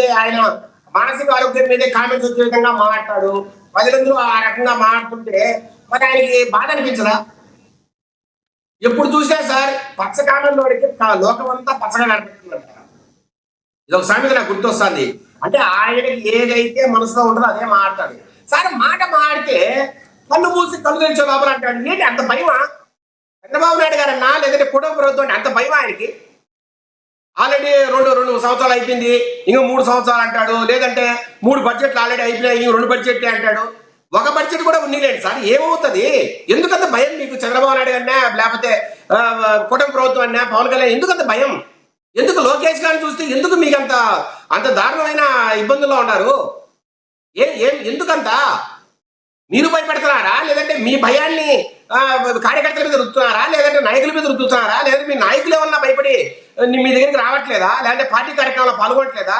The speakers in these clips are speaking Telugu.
మీదే ఆయన మానసిక ఆరోగ్యం మీదే కామెంట్స్ వచ్చే విధంగా మాట్లాడు, ప్రజలందరూ ఆ రకంగా మాట్లాడుతుంటే మరి ఆయనకి బాధ అనిపించదా? ఎప్పుడు చూసినా సార్ పచ్చ కాలంలోడికి లోకం అంతా పచ్చగా నడిపిస్తుందంట. ఇది ఒక సామెత నాకు గుర్తొస్తుంది. అంటే ఆయనకి ఏదైతే మనసులో ఉంటుందో అదే మాట్లాడతాడు. సార్ మాట మాడితే కళ్ళు మూసి కళ్ళు తెరిచే లోపల అంటాడు. ఏంటి అంత భయమా చంద్రబాబు నాయుడు గారన్నా, లేదంటే కుటుంబ ప్రభుత్వం అంత భయమా ఆయనకి? ఆల్రెడీ రెండు సంవత్సరాలు అయిపోయింది, ఇంకో 3 సంవత్సరాలు అంటాడు. లేదంటే 3 బడ్జెట్లు ఆల్రెడీ అయిపోయినాయి, ఇంకో 2 బడ్జెట్లే అంటాడు. ఒక బడ్జెట్ కూడా ఉన్నీలేండి సార్, ఏమవుతుంది? ఎందుకంత భయం మీకు చంద్రబాబు నాయుడు అన్నా, లేకపోతే కుటుంబ ప్రభుత్వం అన్నా, పవన్ కళ్యాణ్ ఎందుకంత భయం? ఎందుకు లోకేష్ గారిని చూస్తే ఎందుకు మీకు అంత దారుణమైన ఇబ్బందుల్లో ఉన్నారు? ఎందుకంత మీరు భయపెడుతున్నారా? లేదంటే మీ భయాన్ని కార్యకర్తల మీద రుద్దుతున్నారా? లేదంటే నాయకుల మీద రుద్దుతున్నారా? లేదంటే మీ నాయకులు ఏమన్నా భయపడి మీ దగ్గరికి రావట్లేదా? లేదంటే పార్టీ కార్యక్రమాల్లో పాల్గొనట్లేదా?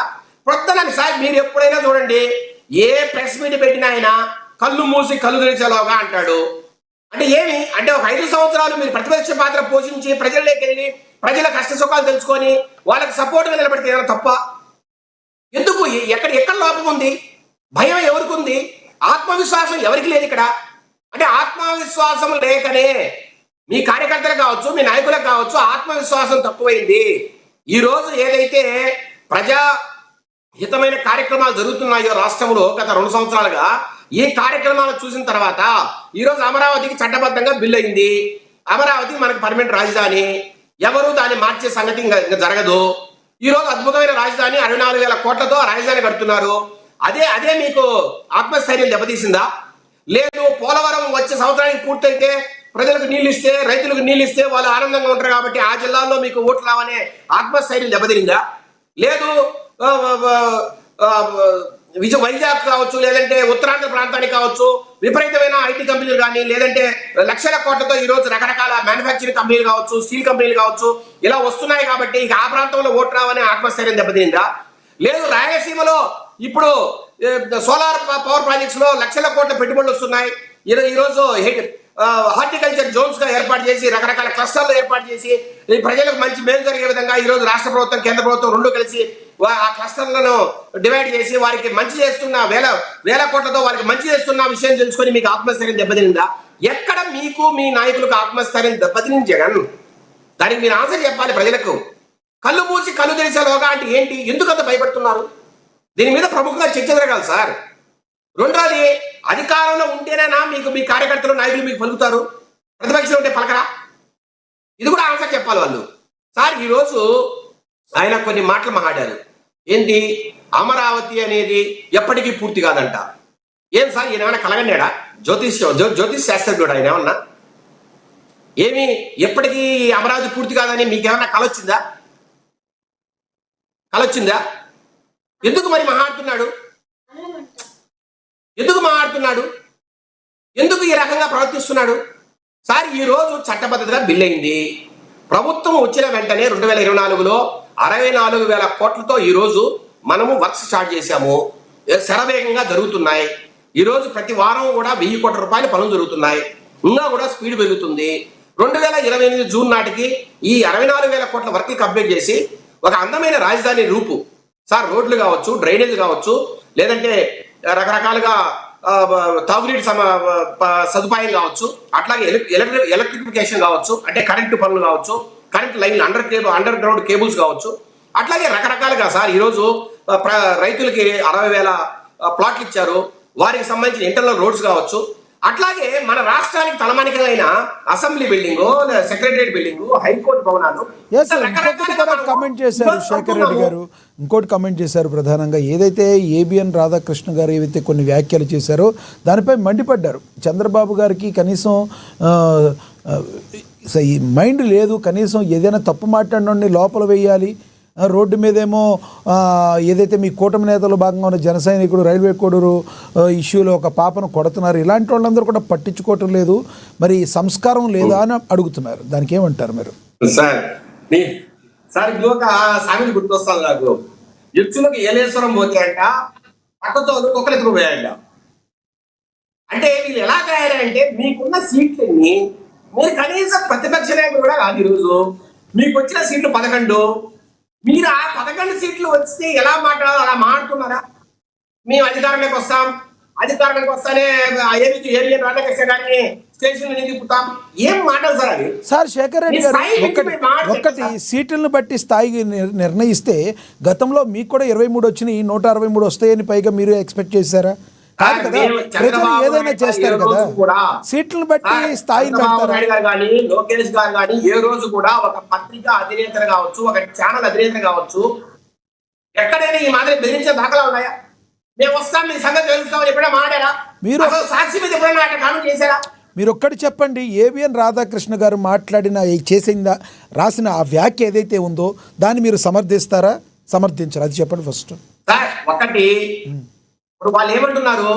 కొత్తలని సార్ మీరు ఎప్పుడైనా చూడండి, ఏ ప్రెస్ మీట్ పెట్టినా ఆయన కళ్ళు మూసి కళ్ళు తెరిచేలోగా అంటాడు. అంటే ఏమి అంటే ఒక 5 సంవత్సరాలు మీరు ప్రతిపక్ష పాత్ర పోషించి ప్రజల్లోకి వెళ్ళి ప్రజల కష్ట సుఖాలు తెలుసుకొని వాళ్ళకి సపోర్ట్గా నిలబడితే ఏమైనా తప్ప? ఎందుకు ఎక్కడ లోపం ఉంది? భయం ఎవరికి ఉంది? ఆత్మవిశ్వాసం ఎవరికి లేదు ఇక్కడ? అంటే ఆత్మవిశ్వాసం లేకనే మీ కార్యకర్తలకు కావచ్చు, మీ నాయకులకు కావచ్చు ఆత్మవిశ్వాసం తక్కువైంది. ఈ రోజు ఏదైతే ప్రజా హితమైన కార్యక్రమాలు జరుగుతున్నాయో రాష్ట్రంలో గత 2 సంవత్సరాలుగా, ఈ కార్యక్రమాలు చూసిన తర్వాత ఈరోజు అమరావతికి చట్టబద్ధంగా బిల్లు అయింది. అమరావతి మనకు పర్మనెంట్ రాజధాని, ఎవరు దాన్ని మార్చే సంగతి ఇంకా జరగదు. ఈ రోజు అద్భుతమైన రాజధాని 64,000 కోట్లతో రాజధాని కడుతున్నారు. అదే మీకు ఆత్మస్థైర్యం దెబ్బతీసిందా? లేదు, పోలవరం వచ్చే సంవత్సరానికి పూర్తయితే ప్రజలకు నీళ్ళు ఇస్తే, రైతులకు నీళ్ళు ఇస్తే వాళ్ళు ఆనందంగా ఉంటారు కాబట్టి ఆ జిల్లాల్లో మీకు ఓట్లు రావనే ఆత్మస్థైర్యం దెబ్బతిరిందా? లేదు, వైజాగ్ కావచ్చు, లేదంటే ఉత్తరాంధ్ర ప్రాంతానికి కావచ్చు విపరీతమైన ఐటీ కంపెనీలు కానీ, లేదంటే లక్షల కోట్లతో ఈ రోజు రకరకాల మ్యానుఫ్యాక్చరింగ్ కంపెనీలు కావచ్చు, స్టీల్ కంపెనీలు కావచ్చు ఇలా వస్తున్నాయి కాబట్టి ఇక ఆ ప్రాంతంలో ఓట్లు రావనే ఆత్మస్థైర్యం దెబ్బతిరిందా? లేదు, రాయలసీమలో ఇప్పుడు సోలార్ పవర్ ప్రాజెక్ట్స్ లో లక్షల కోట్ల పెట్టుబడులు వస్తున్నాయి. ఈరోజు హార్టికల్చర్ జోన్స్ గా ఏర్పాటు చేసి రకరకాల క్లస్టర్లు ఏర్పాటు చేసి ప్రజలకు మంచి మేలు జరిగే విధంగా ఈ రోజు రాష్ట్ర ప్రభుత్వం కేంద్ర ప్రభుత్వం రెండు కలిసి ఆ క్లస్టర్లను డివైడ్ చేసి వారికి మంచి చేస్తున్న వేల కోట్లతో వారికి మంచి చేస్తున్న విషయం తెలుసుకొని మీకు ఆత్మస్థైర్యం దెబ్బతినిందా? ఎక్కడ మీకు మీ నాయకులకు ఆత్మస్థైర్యం దెబ్బతిని జగన్? దానికి మీరు ఆన్సర్ చెప్పాలి ప్రజలకు. కళ్ళు మూసి కళ్ళు తెరిచేలోగా అంటే ఏంటి? ఎందుకు అంత భయపడుతున్నారు? దీని మీద ప్రముఖంగా చర్చ జరగాలి సార్. రెండోది, అధికారంలో ఉంటేనేనా మీకు మీ కార్యకర్తలు నాయకులు మీకు పలుకుతారు? ప్రతిపక్షంలో ఉంటే పలకరా? ఇది కూడా ఆన్సర్ చెప్పాలి వాళ్ళు. సార్ ఈరోజు ఆయన కొన్ని మాటలు మాట్లాడారు. ఏంటి? అమరావతి అనేది ఎప్పటికీ పూర్తి కాదంట. ఏం సార్ ఈయన ఏమైనా కలగన్నాడా? జ్యోతిష్ శాస్త్రజ్ఞుడు ఆయన ఏమన్నా? ఏమి ఎప్పటికీ అమరావతి పూర్తి కాదని మీకేమన్నా కలొచ్చిందా? ఎందుకు మరి మాట్లాడుతున్నాడు? ఎందుకు ఈ రకంగా ప్రవర్తిస్తున్నాడు? సార్ ఈ రోజు చట్టబద్ధతగా బిల్ అయింది. ప్రభుత్వం వచ్చిన వెంటనే 2024లో 64,000 కోట్లతో ఈ రోజు మనము వర్క్ స్టార్ట్ చేశాము. శరవేగంగా జరుగుతున్నాయి. ఈ రోజు ప్రతి వారం కూడా 1000 కోట్ల రూపాయల పనులు జరుగుతున్నాయి. ఇంకా కూడా స్పీడ్ పెరుగుతుంది. 2028 జూన్ నాటికి ఈ 64,000 కోట్ల వర్క్ కంప్లీట్ చేసి ఒక అందమైన రాజధాని రూపు సార్, రోడ్లు కావచ్చు, డ్రైనేజ్ కావచ్చు, లేదంటే రకరకాలుగా తాగునీటి సదుపాయం కావచ్చు, అట్లాగే ఎలక్ట్రిఫికేషన్ కావచ్చు, అంటే కరెంటు పనులు కావచ్చు, కరెంట్ లైన్లు అండర్ గ్రౌండ్ కేబుల్స్ కావచ్చు, అట్లాగే రకరకాలుగా సార్ ఈరోజు రైతులకి 60,000 ప్లాట్లు ఇచ్చారు. వారికి సంబంధించిన ఇంటర్నల్ రోడ్స్ కావచ్చు. అట్లాగే మన రాష్ట్రానికి తలమానికమైన assembly building, secretariat building, high court భవనాలు. కమెంట్ చేశారు శేఖర్ రెడ్డి గారు. ఇంకోటి కమెంట్ చేశారు ప్రధానంగా, ఏదైతే ఏబిఎన్ రాధాకృష్ణ గారు ఏవైతే కొన్ని వ్యాఖ్యలు చేశారో దానిపై మండిపడ్డారు. చంద్రబాబు గారికి కనీసం మైండ్ లేదు, కనీసం ఏదైనా తప్పు మాట్లాడినోడిని లోపల వేయాలి. రోడ్డు మీదేమో ఏదైతే మీ కూటమి నేతలు భాగంగా ఉన్న జన సైనికుడు రైల్వే కోడూరు ఇష్యూలో ఒక పాపను కొడుతున్నారు. ఇలాంటి వాళ్ళందరూ కూడా పట్టించుకోవటం లేదు. మరి సంస్కారం లేదా అని అడుగుతున్నారు. దానికి ఏమంటారు మీరు? సార్ ఇంకొక సామెత గుర్తొస్తాను నాకు. ఎత్తులకు ఏలేశ్వరం పోతే అంట, పక్కతోలు కుక్కలెత్తుకు పోయాయంట. అంటే వీళ్ళు ఎలా తయారంటే, మీకున్న సీట్లన్నీ మీరు కనీసం ప్రతిపక్ష నాయకులు కూడా కాదు. ఈరోజు మీకు వచ్చిన సీట్లు 11. మీరు ఆ 11 సీట్లు వస్తే ఎలా మాట్లాడాలో అలా అనుకున్నారా? మేము అధికారంలోకి వస్తాం, అధికారంలోకి వస్తానే ఏవిఎన్ రాధాకృష్ణ గారిని స్టేషన్ నుంచి తిప్పుతాం. ఏం మాటలు సార్ అవి? సార్ శేఖర్ రెడ్డి గారు ఒక్కటి సీట్లను బట్టి స్థాయి నిర్ణయిస్తే గతంలో మీకు కూడా 23 వచ్చినాయి, 163 వస్తాయని పైగా మీరు ఎక్స్పెక్ట్ చేశారా? కాదు కదా, ప్రజలు ఏదైనా చేస్తారు కదా, సీట్లను బట్టి స్థాయిని పెడతారా? కానీ లోకేష్ గారు కానీ ఏ రోజు కూడా ఒక పత్రిక అధినేత కావచ్చు, ఒక ఛానల్ అధినేత కావచ్చు, ఎక్కడైనా ఈ మాదిరి బెదిరించే దాఖలా ఉన్నాయా? మేము వస్తాం, మీ సంగతి తెలుస్తామని ఎప్పుడైనా మాట్లాడారా? మీరు సాక్షి మీద ఎప్పుడైనా అట్లా కామెంట్ చేశారా? మీరు ఒక్కటి చెప్పండి, ఏవిఎన్ రాధాకృష్ణ గారు మాట్లాడిన చేసిందా రాసిన ఆ వ్యాఖ్య ఏదైతే ఉందో దాన్ని మీరు సమర్థిస్తారా, సమర్థించారా? అది చెప్పండి ఫస్ట్. సార్ ఒకటి, ఇప్పుడు వాళ్ళు ఏమంటున్నారు,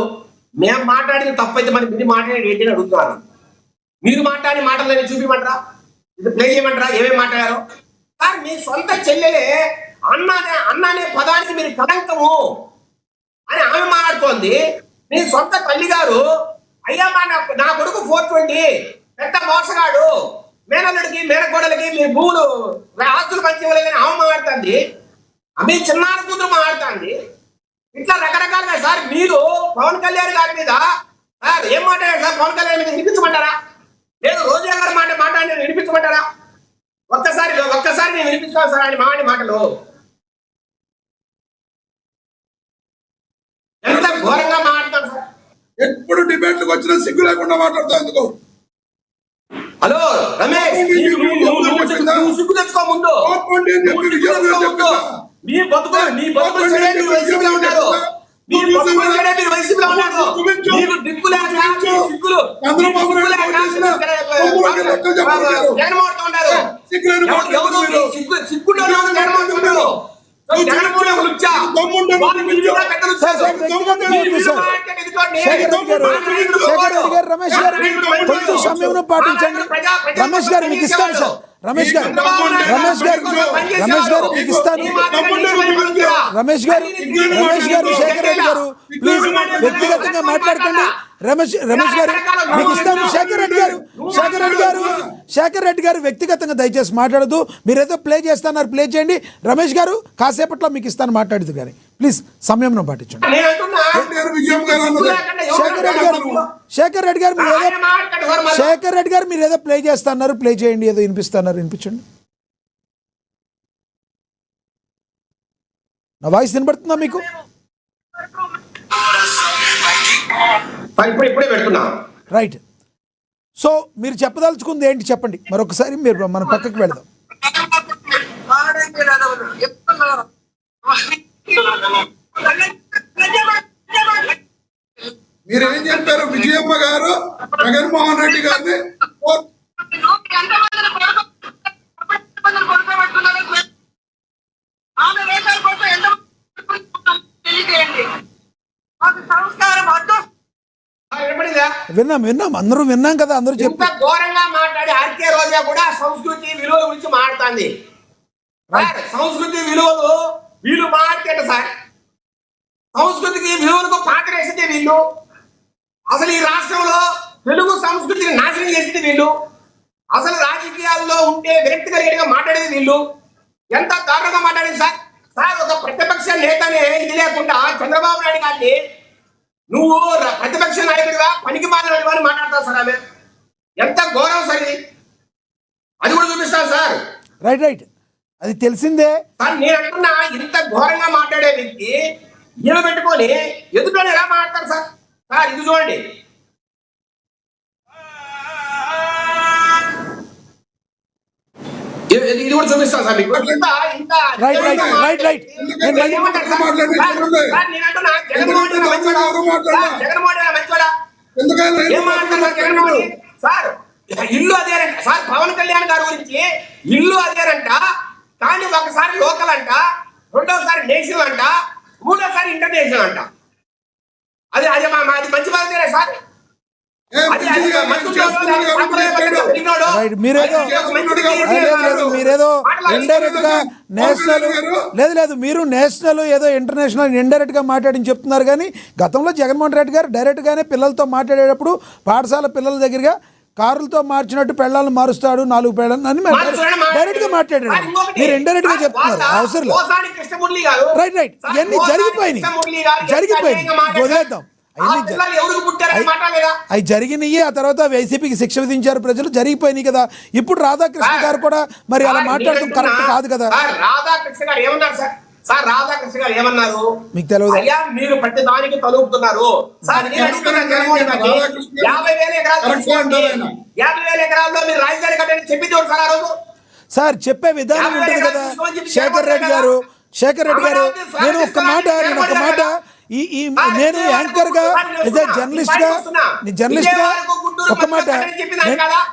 మేము మాట్లాడింది తప్పైతే మరి మీరు మాట్లాడేది ఏంటి అని అడుగుతున్నారు. మీరు మాట్లాడిన మాటలని చూపిమంటారా, ఇది ప్లే చేయమంటారా ఏమేమి మాట్లాడారో? సార్ మీ సొంత చెల్లెలే అన్నానే పదానికి మీరు కలంకము అని ఆమె మాట్లాడుతోంది. మీ సొంత తల్లి గారు అయ్యా నా కొడుకు 420 పెద్ద మోసగాడు, మేనల్లుడికి మేనకోడలకి మీ భూములు ఆస్తులు పంచివ్వలేదని ఆమె మాట్లాడుతుంది, ఆమె చిన్నాన్న కూతురు మాట్లాడుతుంది. ఇట్లా రకరకాలుగా సార్ మీరు పవన్ కళ్యాణ్ గారి మీద సార్ ఏం మాట్లాడారు సార్? పవన్ కళ్యాణ్ మీద వినిపించమంటారా? లేదు రోజా గారి మాట్లాడి వినిపించమంటారా? ఒక్కసారి నేను వినిపించుకోవాలి సార్ ఆయన మాటలు. ఎంత ఘోరంగా మాట్లాడతారు సార్. ఎప్పుడు డిబేట్లకు వచ్చినా సిగ్గు లేకుండా మాట్లాడతావు ఎందుకు? హలో రమేష్, నువ్వు సిగ్గు తెచ్చుకో ముందు. మీ బతుకు మీరు వైసీపీలో ఉన్నారు, మీరు వైసీపీలో ఉన్నారు. మీకు దిక్కు లేక జగన్మోహన్ ఉన్నారు. సిగ్గులో జగన్మోహన్ ఉన్నారు. రమేష్ గారు కొంచెం సమయం పాటించండి. రమేష్ గారు మీకు ఇస్తాను సార్. రమేష్ గారు మీకు ఇస్తాను. రమేష్ గారు శేఖర్ రెడ్డి గారు ప్లీజ్ వ్యక్తిగతంగా మాట్లాడకండి. రమేష్ గారు మీకు ఇస్తాను. శేఖర్ రెడ్డి గారు వ్యక్తిగతంగా దయచేసి మాట్లాడదు. మీరేదో ప్లే చేస్తున్నారు, ప్లే చేయండి. రమేష్ గారు కాసేపట్లో మీకు ఇస్తాను, మాట్లాడదు కానీ ప్లీజ్ సమయం పాటించండి. శేఖర్ రెడ్డి గారు మీరు ఏదో ప్లే చేస్తున్నారు, ప్లే చేయండి. ఏదో వినిపిస్తున్నారు, వినిపించండి. నా వాయిస్ వినబడుతుందా మీకు? ఇప్పుడే పెడుతున్నా. రైట్. సో మీరు చెప్పదలుచుకుంది ఏంటి చెప్పండి మరొకసారి. మీరు మన పక్కకి వెళ్దాం. మీరేం చెప్పారు? విజయమ్మ గారు జగన్మోహన్ రెడ్డి గారిని విన్నాం అందరూ విన్నాం కదా, అందరూ చెప్పి ఘోరంగా మాట్లాడి ఆర్కే రోజా కూడా సంస్కృతి విలువల గురించి మాట్లాడుతుంది. సంస్కృతి విలువలు వీళ్ళు మాట్లాడేట సార్. సంస్కృతికి విలువలకు పాత్రేసింది వీళ్ళు. అసలు ఈ రాష్ట్రంలో తెలుగు సంస్కృతిని నాశనం చేసింది వీళ్ళు. అసలు రాజకీయాల్లో ఉంటే విరక్తి కలిగేట్టుగా మాట్లాడేది వీళ్ళు. ఎంత దారుణంగా మాట్లాడింది సార్. ఒక ప్రతిపక్ష నేతనే ఇది లేకుండా చంద్రబాబు నాయుడు గారిని నువ్వు ప్రతిపక్ష నాయకుడిగా పనికి మారినట్టు అని మాట్లాడతావు సార్. ఆమె ఎంత ఘోరం సార్ ఇది. అది కూడా చూపిస్తాను సార్. రైట్ అది తెలిసిందే సార్. నేను అంటున్నా, ఇంత ఘోరంగా మాట్లాడే వ్యక్తి ఈయన పెట్టుకొని ఎదుటి ఎలా మాట్లాడతారు సార్? ఇది చూడండి. ఇది కూడా చూపిస్తాను సార్ మీకు. సార్ ఇల్లు అదేనంట సార్. పవన్ కళ్యాణ్ గారి గురించి ఇల్లు అదేనంట, కానీ ఒకసారి లోకల్ అంట, రెండోసారి నేషనల్ అంట, మూడోసారి ఇంటర్నేషనల్ అంట. అది మంచి బాధ్యత సార్. మీరేదో ఇండైరెక్ట్ గా నేషనల్ లేదు మీరు నేషనల్ ఏదో ఇంటర్నేషనల్ ఇండైరెక్ట్ గా మాట్లాడి చెప్తున్నారు. కానీ గతంలో జగన్మోహన్ రెడ్డి గారు డైరెక్ట్ గానే పిల్లలతో మాట్లాడేటప్పుడు పాఠశాల పిల్లల దగ్గరగా కారులతో మార్చినట్టు పెళ్ళాలను మారుస్తాడు 4 పెళ్ళాలను అని డైరెక్ట్ గా మాట్లాడాడు. మీరు ఇండైరెక్ట్ గా చెప్తున్నారు, అవసరం లేదు. రైట్ ఇవన్నీ జరిగిపోయినాయి వదిలేద్దాం. అవి జరిగినాయి. ఆ తర్వాత వైసీపీకి శిక్ష విధించారు ప్రజలు, జరిగిపోయినాయి కదా. ఇప్పుడు రాధాకృష్ణ గారు కూడా మరి అలా మాట్లాడటం కరెక్ట్ కాదు కదా. రాధాకృష్ణ గారు ఏమన్నారు సార్ రాధాకృష్ణ గారు ఏమన్నారు మీకు తెలియదు. అయ్యా మీరు ప్రతి దానికి తలుపుతున్నారు సార్. నేను అడుగుతున్నాను జగన్మోహన్ రెడ్డి 50,000 ఎకరాలు తీసుకోండి, 50,000 ఎకరాల్లో మీరు రాజధాని కట్టని చెప్పింది సార్ ఆ రోజు. సార్ చెప్పే విధానం ఉంటుంది కదా శేఖర్ రెడ్డి గారు. నేను ఒక్క మాట నేను యాంకర్ గా జర్నలిస్ట్ గా ఒక మాట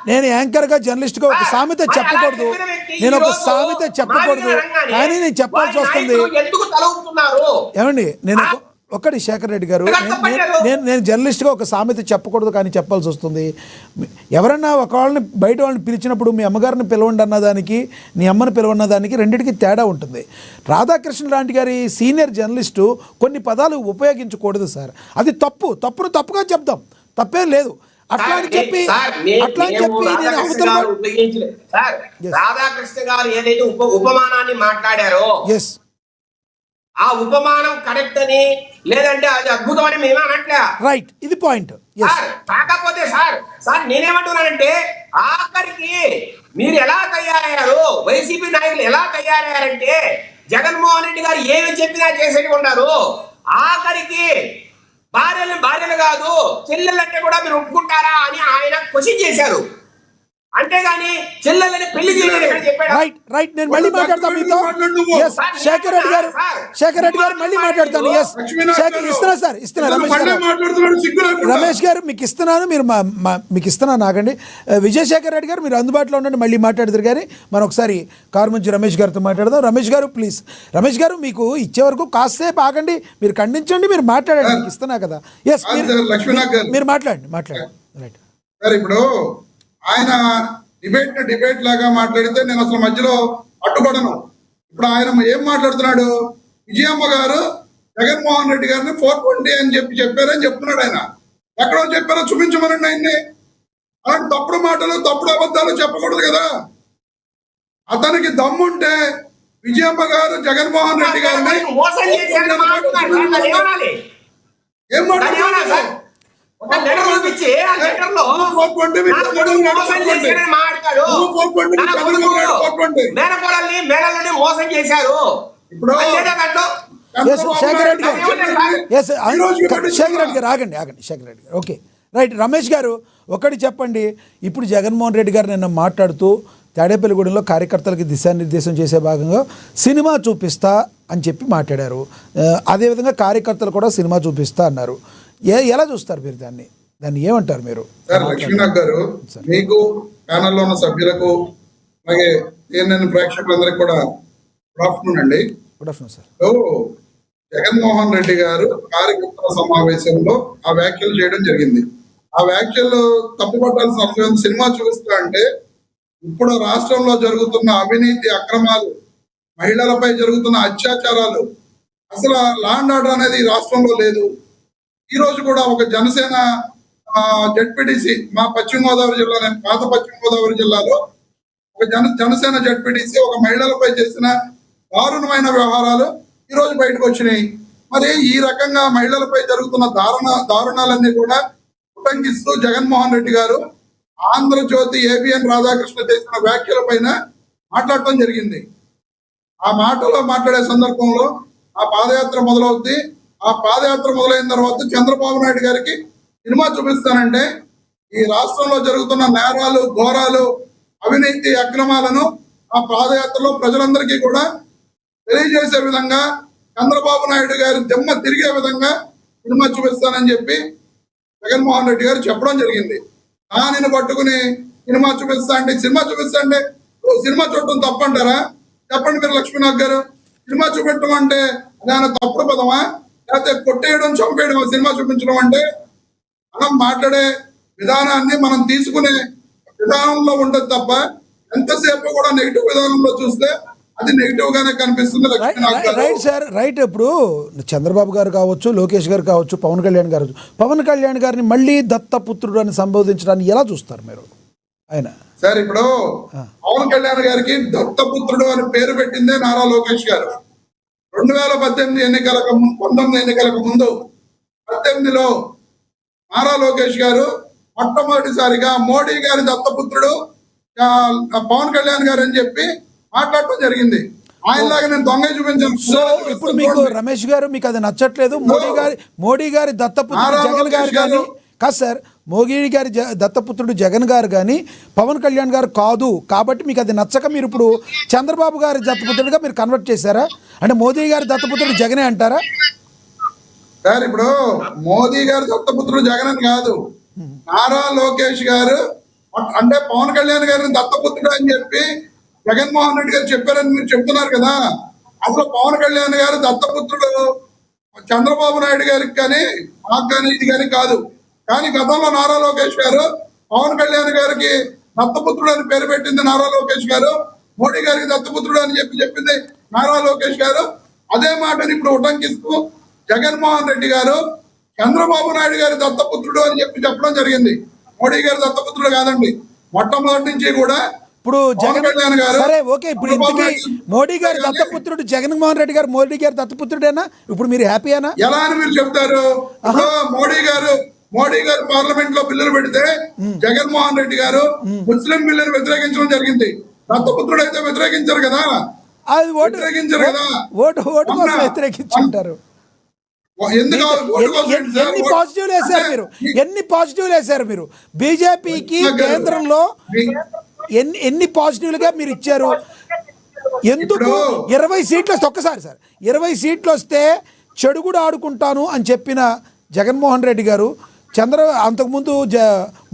నేను యాంకర్ గా జర్నలిస్ట్ గా ఒక సామెత చెప్పకూడదు, నేను ఒక సామెత చెప్పకూడదు, కానీ నేను చెప్పాల్సి వస్తుంది. ఏమండి నేను ఒక్కటి శేఖర్ రెడ్డి గారు, నేను జర్నలిస్ట్గా ఒక సామెత చెప్పకూడదు కానీ చెప్పాల్సి వస్తుంది. ఎవరన్నా ఒక వాళ్ళని బయట వాళ్ళని పిలిచినప్పుడు మీ అమ్మగారిని పిలవండి అన్నదానికి నీ అమ్మని పిలవన్న దానికి రెండింటికి తేడా ఉంటుంది. రాధాకృష్ణ లాంటి గారి సీనియర్ జర్నలిస్టు కొన్ని పదాలు ఉపయోగించకూడదు సార్. అది తప్పును తప్పుగా చెప్దాం, తప్పేం లేదు. అట్లా అని చెప్పి నేను అవతల రాధాకృష్ణ గారు ఏదైతే ఉపమానాన్ని మాట్లాడారో ఆ ఉపమానం కరెక్ట్ అని లేదంటే అది అద్భుతం అని మేము అనట్లే. రైట్, ఇది పాయింట్. కాకపోతే సార్ నేనేమంటున్నానంటే ఆఖరికి మీరు ఎలా తయారయ్యారు, వైసీపీ నాయకులు ఎలా తయారయ్యారంటే జగన్మోహన్ రెడ్డి గారు ఏమి చెప్పినా చేసేది ఉన్నారు. ఆఖరికి భార్యలు కాదు చెల్లెలంటే కూడా మీరు ఒప్పుకుంటారా అని ఆయన క్వశ్చన్ చేశారు. అంతేగాని చెల్లెలని పెళ్లి చేయలేదు చెప్పాడు. రైట్ నేను మళ్ళీ మాట్లాడతాను మీతో. శేఖర్ రెడ్డి గారు మళ్ళీ మాట్లాడతాను. ఇస్తున్నా రమేష్ గారు మీకు ఇస్తున్నాను, మీరు మీకు ఇస్తున్నాను ఆగండి. విజయశేఖర్ రెడ్డి గారు మీరు అందుబాటులో ఉండండి, మళ్ళీ మాట్లాడతారు. కానీ మనం ఒకసారి కారుమంచి రమేష్ గారితో మాట్లాడదాం. రమేష్ గారు ప్లీజ్. రమేష్ గారు మీకు ఇచ్చే వరకు కాసేపు ఆగండి, మీరు ఖండించండి, మీరు మాట్లాడండి, మీకు ఇస్తున్నా కదా. మీరు మాట్లాడండి. రైట్ సార్, ఇప్పుడు ఆయన డిబేట్ లాగా మాట్లాడితే నేను అసలు మధ్యలో అడ్డుపడను. ఇప్పుడు ఆయన ఏం మాట్లాడుతున్నాడు, విజయమ్మ గారు జగన్మోహన్ రెడ్డి గారిని 420 అని చెప్పారని చెప్తున్నాడు. ఆయన ఎక్కడో చెప్పారో చూపించమనండి ఆయన్ని. అలాంటి తప్పుడు మాటలు తప్పుడు అబద్ధాలు చెప్పకూడదు కదా. అతనికి దమ్ముంటే విజయమ్మ గారు జగన్మోహన్ రెడ్డి గారిని ఏం మాట్లాడుతున్నారు? మోసం చేశారు. శేఖర్ రెడ్డి గారు ఆగండి. శేఖర్ రెడ్డి గారు ఓకే రైట్. రమేష్ గారు ఒకటి చెప్పండి. ఇప్పుడు జగన్మోహన్ రెడ్డి గారు నిన్న మాట్లాడుతూ తాడేపల్లిగూడెంలో కార్యకర్తలకి దిశానిర్దేశం చేసే భాగంగా సినిమా చూపిస్తా అని చెప్పి మాట్లాడారు. అదేవిధంగా కార్యకర్తలు కూడా సినిమా చూపిస్తా అన్నారు. ఎలా చూస్తారు మీరు దాన్ని ఏమంటారు మీరు? సార్ లక్ష్మీనాథ్ గారు, మీకు ప్యానల్లో ఉన్న సభ్యులకు అలాగే CNN ప్రేక్షకులందరికీ కూడా గుడ్ ఆఫ్టర్నూన్ అండి. Good afternoon sir. Jaganmohan Reddy గారు కార్యకర్తల సమావేశంలో ఆ వ్యాఖ్యలు చేయడం జరిగింది. ఆ వ్యాఖ్యలు తప్పుపట్టాల్సిన అవసరం. సినిమా చూపిస్తా అంటే ఇప్పుడు రాష్ట్రంలో జరుగుతున్న అవినీతి అక్రమాలు, మహిళలపై జరుగుతున్న అత్యాచారాలు, అసలు లా అండ్ ఆర్డర్ అనేది రాష్ట్రంలో లేదు. ఈ రోజు కూడా ఒక జనసేన జడ్పీటీసీ మా పశ్చిమ గోదావరి జిల్లా, పాత పశ్చిమ గోదావరి జిల్లాలో ఒక జనసేన జడ్పీటీసీ ఒక మహిళలపై చేసిన దారుణమైన వ్యవహారాలు ఈ రోజు బయటకు వచ్చినాయి. మరి ఈ రకంగా మహిళలపై జరుగుతున్న దారుణాలన్నీ కూడా ఉటంకిస్తూ జగన్మోహన్ రెడ్డి గారు ఆంధ్రజ్యోతి ABN రాధాకృష్ణ చేసిన వ్యాఖ్యల పైన మాట్లాడటం జరిగింది. ఆ మాటలో మాట్లాడే సందర్భంలో ఆ పాదయాత్ర మొదలవుద్ది. ఆ పాదయాత్ర మొదలైన తర్వాత చంద్రబాబు నాయుడు గారికి సినిమా చూపిస్తానంటే ఈ రాష్ట్రంలో జరుగుతున్న నేరాలు, ఘోరాలు, అవినీతి అక్రమాలను ఆ పాదయాత్రలో ప్రజలందరికీ కూడా తెలియజేసే విధంగా, చంద్రబాబు నాయుడు గారి దిమ్మ తిరిగే విధంగా సినిమా చూపిస్తానని చెప్పి జగన్మోహన్ రెడ్డి గారు చెప్పడం జరిగింది. దానిని పట్టుకుని సినిమా చూపిస్తా అంటే సినిమా చూడటం తప్పంటారా? చెప్పండి మీరు లక్ష్మీనాథ్ గారు. సినిమా చూపెట్టడం అంటే అదేనా తప్పుడు పదమా, లేకపోతే కొట్టేయడం, చంపేయడం సినిమా చూపించడం అంటే? మనం మాట్లాడే విధానాన్ని మనం తీసుకునే విధానంలో ఉండదు తప్ప ఎంతసేపు కూడా నెగిటివ్ విధానంలో చూస్తే అది నెగిటివ్ గానే కనిపిస్తుంది. Right sir, right. ఇప్పుడు చంద్రబాబు గారు కావచ్చు, లోకేష్ గారు కావచ్చు, పవన్ కళ్యాణ్ గారు మళ్ళీ దత్తపుత్రుడు అని సంబోధించడాన్ని ఎలా చూస్తారు మీరు? ఆయన సార్ ఇప్పుడు పవన్ కళ్యాణ్ గారికి దత్తపుత్రుడు అని పేరు పెట్టిందే నారా లోకేష్ గారు. 2018 ఎన్నికలకు 19 ఎన్నికలకు ముందు 18లో నారా లోకేష్ గారు మొట్టమొదటిసారిగా మోడీ గారి దత్తపుత్రుడు పవన్ కళ్యాణ్ గారు అని చెప్పి మాట్లాడటం జరిగింది. ఆయనలాగా నేను దొంగ చూపించాను. సో ఇప్పుడు మీకు రమేష్ గారు మీకు అది నచ్చట్లేదు, మోడీ గారి దత్తపుత్రుడు జగన్ గారు కానీ కాదు సార్, మోడీ గారి దత్తపుత్రుడు జగన్ గారు కానీ పవన్ కళ్యాణ్ గారు కాదు కాబట్టి మీకు అది నచ్చక మీరు ఇప్పుడు చంద్రబాబు గారి దత్తపుత్రుడిగా మీరు కన్వర్ట్ చేశారా? అంటే మోదీ గారి దత్తపుత్రుడు జగనే అంటారా? సార్ ఇప్పుడు మోదీ గారి దత్తపుత్రుడు జగన్ అని కాదు, నారా లోకేష్ గారు అంటే పవన్ కళ్యాణ్ గారిని దత్తపుత్రుడు అని చెప్పి జగన్మోహన్ రెడ్డి గారు చెప్పారని మీరు చెప్తున్నారు కదా. అసలు పవన్ కళ్యాణ్ గారు దత్తపుత్రుడు చంద్రబాబు నాయుడు గారికి కానీ మాకు కానీ ఇది కానీ కాదు. కానీ గతంలో నారా లోకేష్ గారు పవన్ కళ్యాణ్ గారికి దత్తపుత్రుడు అని పేరు పెట్టింది నారా లోకేష్ గారు, మోడీ గారికి దత్తపుత్రుడు అని చెప్పింది నారా లోకేష్ గారు. అదే మాటని ఇప్పుడు ఉటంకిస్తూ జగన్మోహన్ రెడ్డి గారు చంద్రబాబు నాయుడు గారి దత్తపుత్రుడు అని చెప్పడం జరిగింది. మోడీ గారి దత్తపుత్రుడు కాదండి. మొట్టమొదటి నుంచి కూడా ఇప్పుడు జగన్ సరే ఓకే, ఇప్పుడు ఇంతకీ మోడీ గారి దత్తపుత్రుడు జగన్మోహన్ రెడ్డి గారు మోడీ గారి దత్తపుత్రుడేనా? ఇప్పుడు మీరు హ్యాపీయేనా? ఎలా అని మీరు చెప్తారు? మోడీ గారు పార్లమెంట్ లో బిల్లులు పెడితే జగన్మోహన్ రెడ్డి గారు ముస్లిం బిల్లును వ్యతిరేకించడం జరిగింది. దత్తపుత్రుడు అయితే వ్యతిరేకించారు కదా. అది వ్యతిరేకించారు కదా. ఓటు కోసం వ్యతిరేకించుంటారు. ఎన్ని పాజిటివ్లు వేశారు మీరు, ఎన్ని పాజిటివ్లు వేశారు మీరు బీజేపీకి కేంద్రంలో ఎన్ని పాజిటివ్లుగా మీరు ఇచ్చారు. ఎందుకు 20 సీట్లు వస్తే ఒక్కసారి సార్ 20 సీట్లు వస్తే చెడు కూడా ఆడుకుంటాను అని చెప్పిన జగన్మోహన్ రెడ్డి గారు అంతకుముందు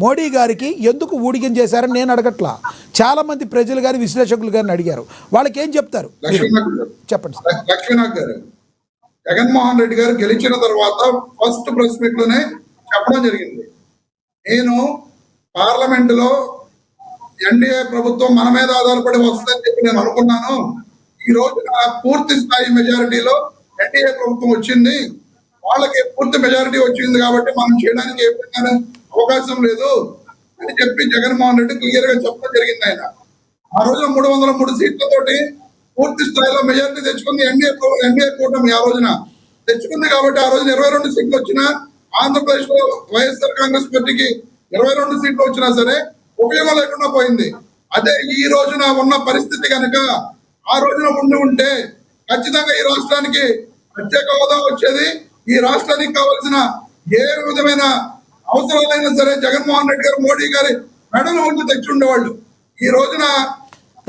మోడీ గారికి ఎందుకు ఊడిగం చేశారని నేను అడగట్లా, చాలా మంది ప్రజలు కానీ విశ్లేషకులు కానీ అడిగారు. వాళ్ళకి ఏం చెప్తారు చెప్పండి. లక్ష్మీనాథ్ గారు, జగన్మోహన్ రెడ్డి గారు గెలిచిన తర్వాత ఫస్ట్ ప్రెస్ మీట్ లోనే చెప్పడం జరిగింది, నేను పార్లమెంట్ లో ఎన్డీఏ ప్రభుత్వం మన మీద ఆధారపడి వస్తుందని చెప్పి నేను అనుకున్నాను. ఈ రోజు పూర్తి స్థాయి మెజారిటీలో ఎన్డీఏ ప్రభుత్వం వచ్చింది, వాళ్ళకి పూర్తి మెజారిటీ వచ్చింది కాబట్టి మనం చేయడానికి ఏ విధంగా అవకాశం లేదు అని చెప్పి జగన్మోహన్ రెడ్డి క్లియర్ గా చెప్పడం జరిగింది. ఆయన ఆ రోజున 303 సీట్లతోటి పూర్తి స్థాయిలో మెజారిటీ తెచ్చుకుంది ఎన్డీఏ కూటమి. ఆ రోజున తెచ్చుకుంది కాబట్టి ఆ రోజున 22 సీట్లు వచ్చినా ఆంధ్రప్రదేశ్ లో వైఎస్ఆర్ కాంగ్రెస్ పార్టీకి 22 సీట్లు వచ్చినా సరే ఉపయోగం లేకుండా పోయింది. అదే ఈ రోజున ఉన్న పరిస్థితి కనుక ఆ రోజున ఉంటే ఖచ్చితంగా ఈ రాష్ట్రానికి ప్రత్యేక హోదా వచ్చేది. ఈ రాష్ట్రానికి కావాల్సిన ఏ విధమైన అవసరాలైనా సరే జగన్మోహన్ రెడ్డి గారు మోడీ గారి మెడలు ఉంచి తెచ్చి ఉండేవాళ్ళు. ఈ రోజున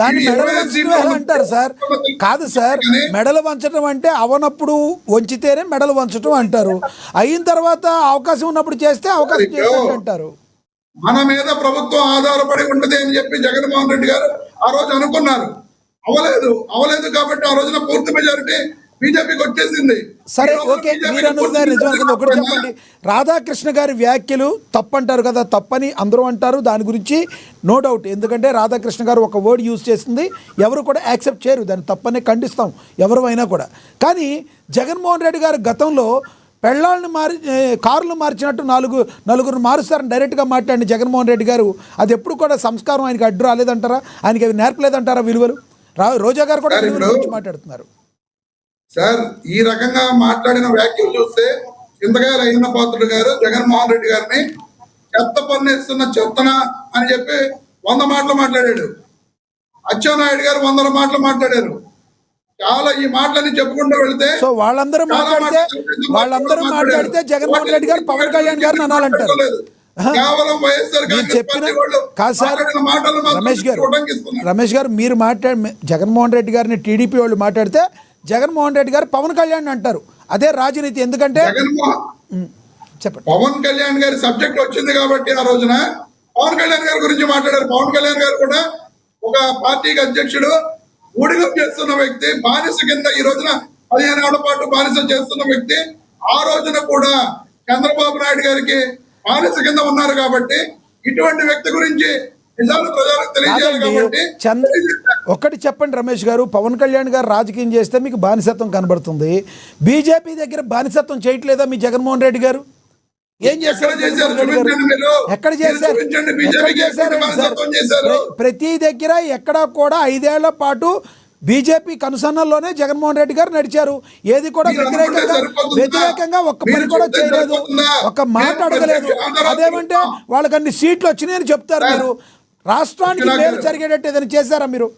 దాన్ని మెడలు వంచడం అంటారు సార్. కాదు సార్, మెడలు వంచడం అంటే అవనప్పుడు వంచితేనే మెడలు వంచడం అంటారు, అయిన తర్వాత అవకాశం ఉన్నప్పుడు చేస్తే అవకాశం చేసినట్టు అంటారు. మన మీద ప్రభుత్వం ఆధారపడి ఉండదు అని చెప్పి జగన్మోహన్ రెడ్డి గారు ఆ రోజు అనుకున్నారు. అవలేదు కాబట్టి ఆ రోజున పూర్తి మెజారిటీ బీజేపీకి వచ్చేసింది. సరే ఓకే, మీరు అన్నది నిజం. ఒకటి చెప్పండి, రాధాకృష్ణ గారి వ్యాఖ్యలు తప్పంటారు కదా, తప్పని అందరూ అంటారు, దాని గురించి నో డౌట్. ఎందుకంటే రాధాకృష్ణ గారు ఒక వర్డ్ యూజ్ చేసింది ఎవరు కూడా యాక్సెప్ట్ చేయరు, దాన్ని తప్పనే ఖండిస్తాం ఎవరు అయినా కూడా. కానీ జగన్మోహన్ రెడ్డి గారు గతంలో పెళ్ళాలను కారులు మార్చినట్టు నలుగురు మారుస్తారని డైరెక్ట్గా మాట్లాడిన జగన్మోహన్ రెడ్డి గారు అది ఎప్పుడు కూడా సంస్కారం ఆయనకి అడ్డు రాలేదంటారా? ఆయనకి అవి నేర్పలేదంటారా విలువలు? రోజా గారు కూడా విలువల గురించి మాట్లాడుతున్నారు సార్. ఈ రకంగా మాట్లాడిన వ్యాఖ్యలు చూస్తే చింతకాయల అయ్యన్న పాత్రుడు గారు జగన్మోహన్ రెడ్డి గారిని చెత్త పన్నేస్తున్న చెత్తన అని చెప్పి 100 మాటలు మాట్లాడాడు. అచ్చెన్నాయుడు గారు 100 మాటలు మాట్లాడారు. చాలా ఈ మాటలని చెప్పుకుంటూ వెళ్తే సో వాళ్ళందరూ మాట్లాడితే జగన్మోహన్ రెడ్డి గారు పవన్ కళ్యాణ్ గారిని అనాలంటారు. కేవలం వైఎస్ఆర్ కాదు సార్ రమేష్ గారు, మీరు జగన్మోహన్ రెడ్డి గారిని టీడీపీ వాళ్ళు మాట్లాడితే జగన్మోహన్ రెడ్డి గారు పవన్ కళ్యాణ్ అంటారు. అదే రాజనీతి. ఎందుకంటే చెప్పండి, పవన్ కళ్యాణ్ గారి సబ్జెక్ట్ వచ్చింది కాబట్టి ఆ రోజున పవన్ కళ్యాణ్ గారి గురించి మాట్లాడారు. పవన్ కళ్యాణ్ గారు కూడా ఒక పార్టీకి అధ్యక్షుడు, ఊడిగం చేస్తున్న వ్యక్తి, బానిస కింద ఈ రోజున 15 ఏళ్ల పాటు బానిస చేస్తున్న వ్యక్తి. ఆ రోజున కూడా చంద్రబాబు నాయుడు గారికి బానిస కింద ఉన్నారు కాబట్టి ఇటువంటి వ్యక్తి గురించి ఒక్కటి చెప్పండి రమేష్ గారు, పవన్ కళ్యాణ్ గారు రాజకీయం చేస్తే మీకు బానిసత్వం కనబడుతుంది, బీజేపీ దగ్గర బానిసత్వం చేయట్లేదా మీ జగన్మోహన్ రెడ్డి గారు? ఏం చేశారు చేశారు జగన్మోహన్ రెడ్డి గారు? చూపించండి మీరు. ఎక్కడ చేశారు? చూపించండి. ఎక్కడ బీజేపీకి చేశారు ఎప్పుడు సార్? మనస్తత్వం చేశారు? ప్రతి దగ్గర ఎక్కడా కూడా 5 ఏళ్ల పాటు బీజేపీ కనుసన్నల్లోనే జగన్మోహన్ రెడ్డి గారు నడిచారు. ఏది కూడా మీరు అనుకుంటే సరిపోతుందా? వ్యతిరేకంగా ఒక్క మీరు పని కూడా చెప్తే చేయలేదు, సరిపోతుందా? ఒక్క మాట మీరు అడగలేదు. అందరూ అదేమంటే వాళ్ళకి అన్ని సీట్లు వచ్చినాయని చెప్తారు మీరు. రాష్ట్రానికి లక్ష్మీనాథ్ మేలు గారు. జరిగేటట్టు ఏదైనా చేశారా మీరు?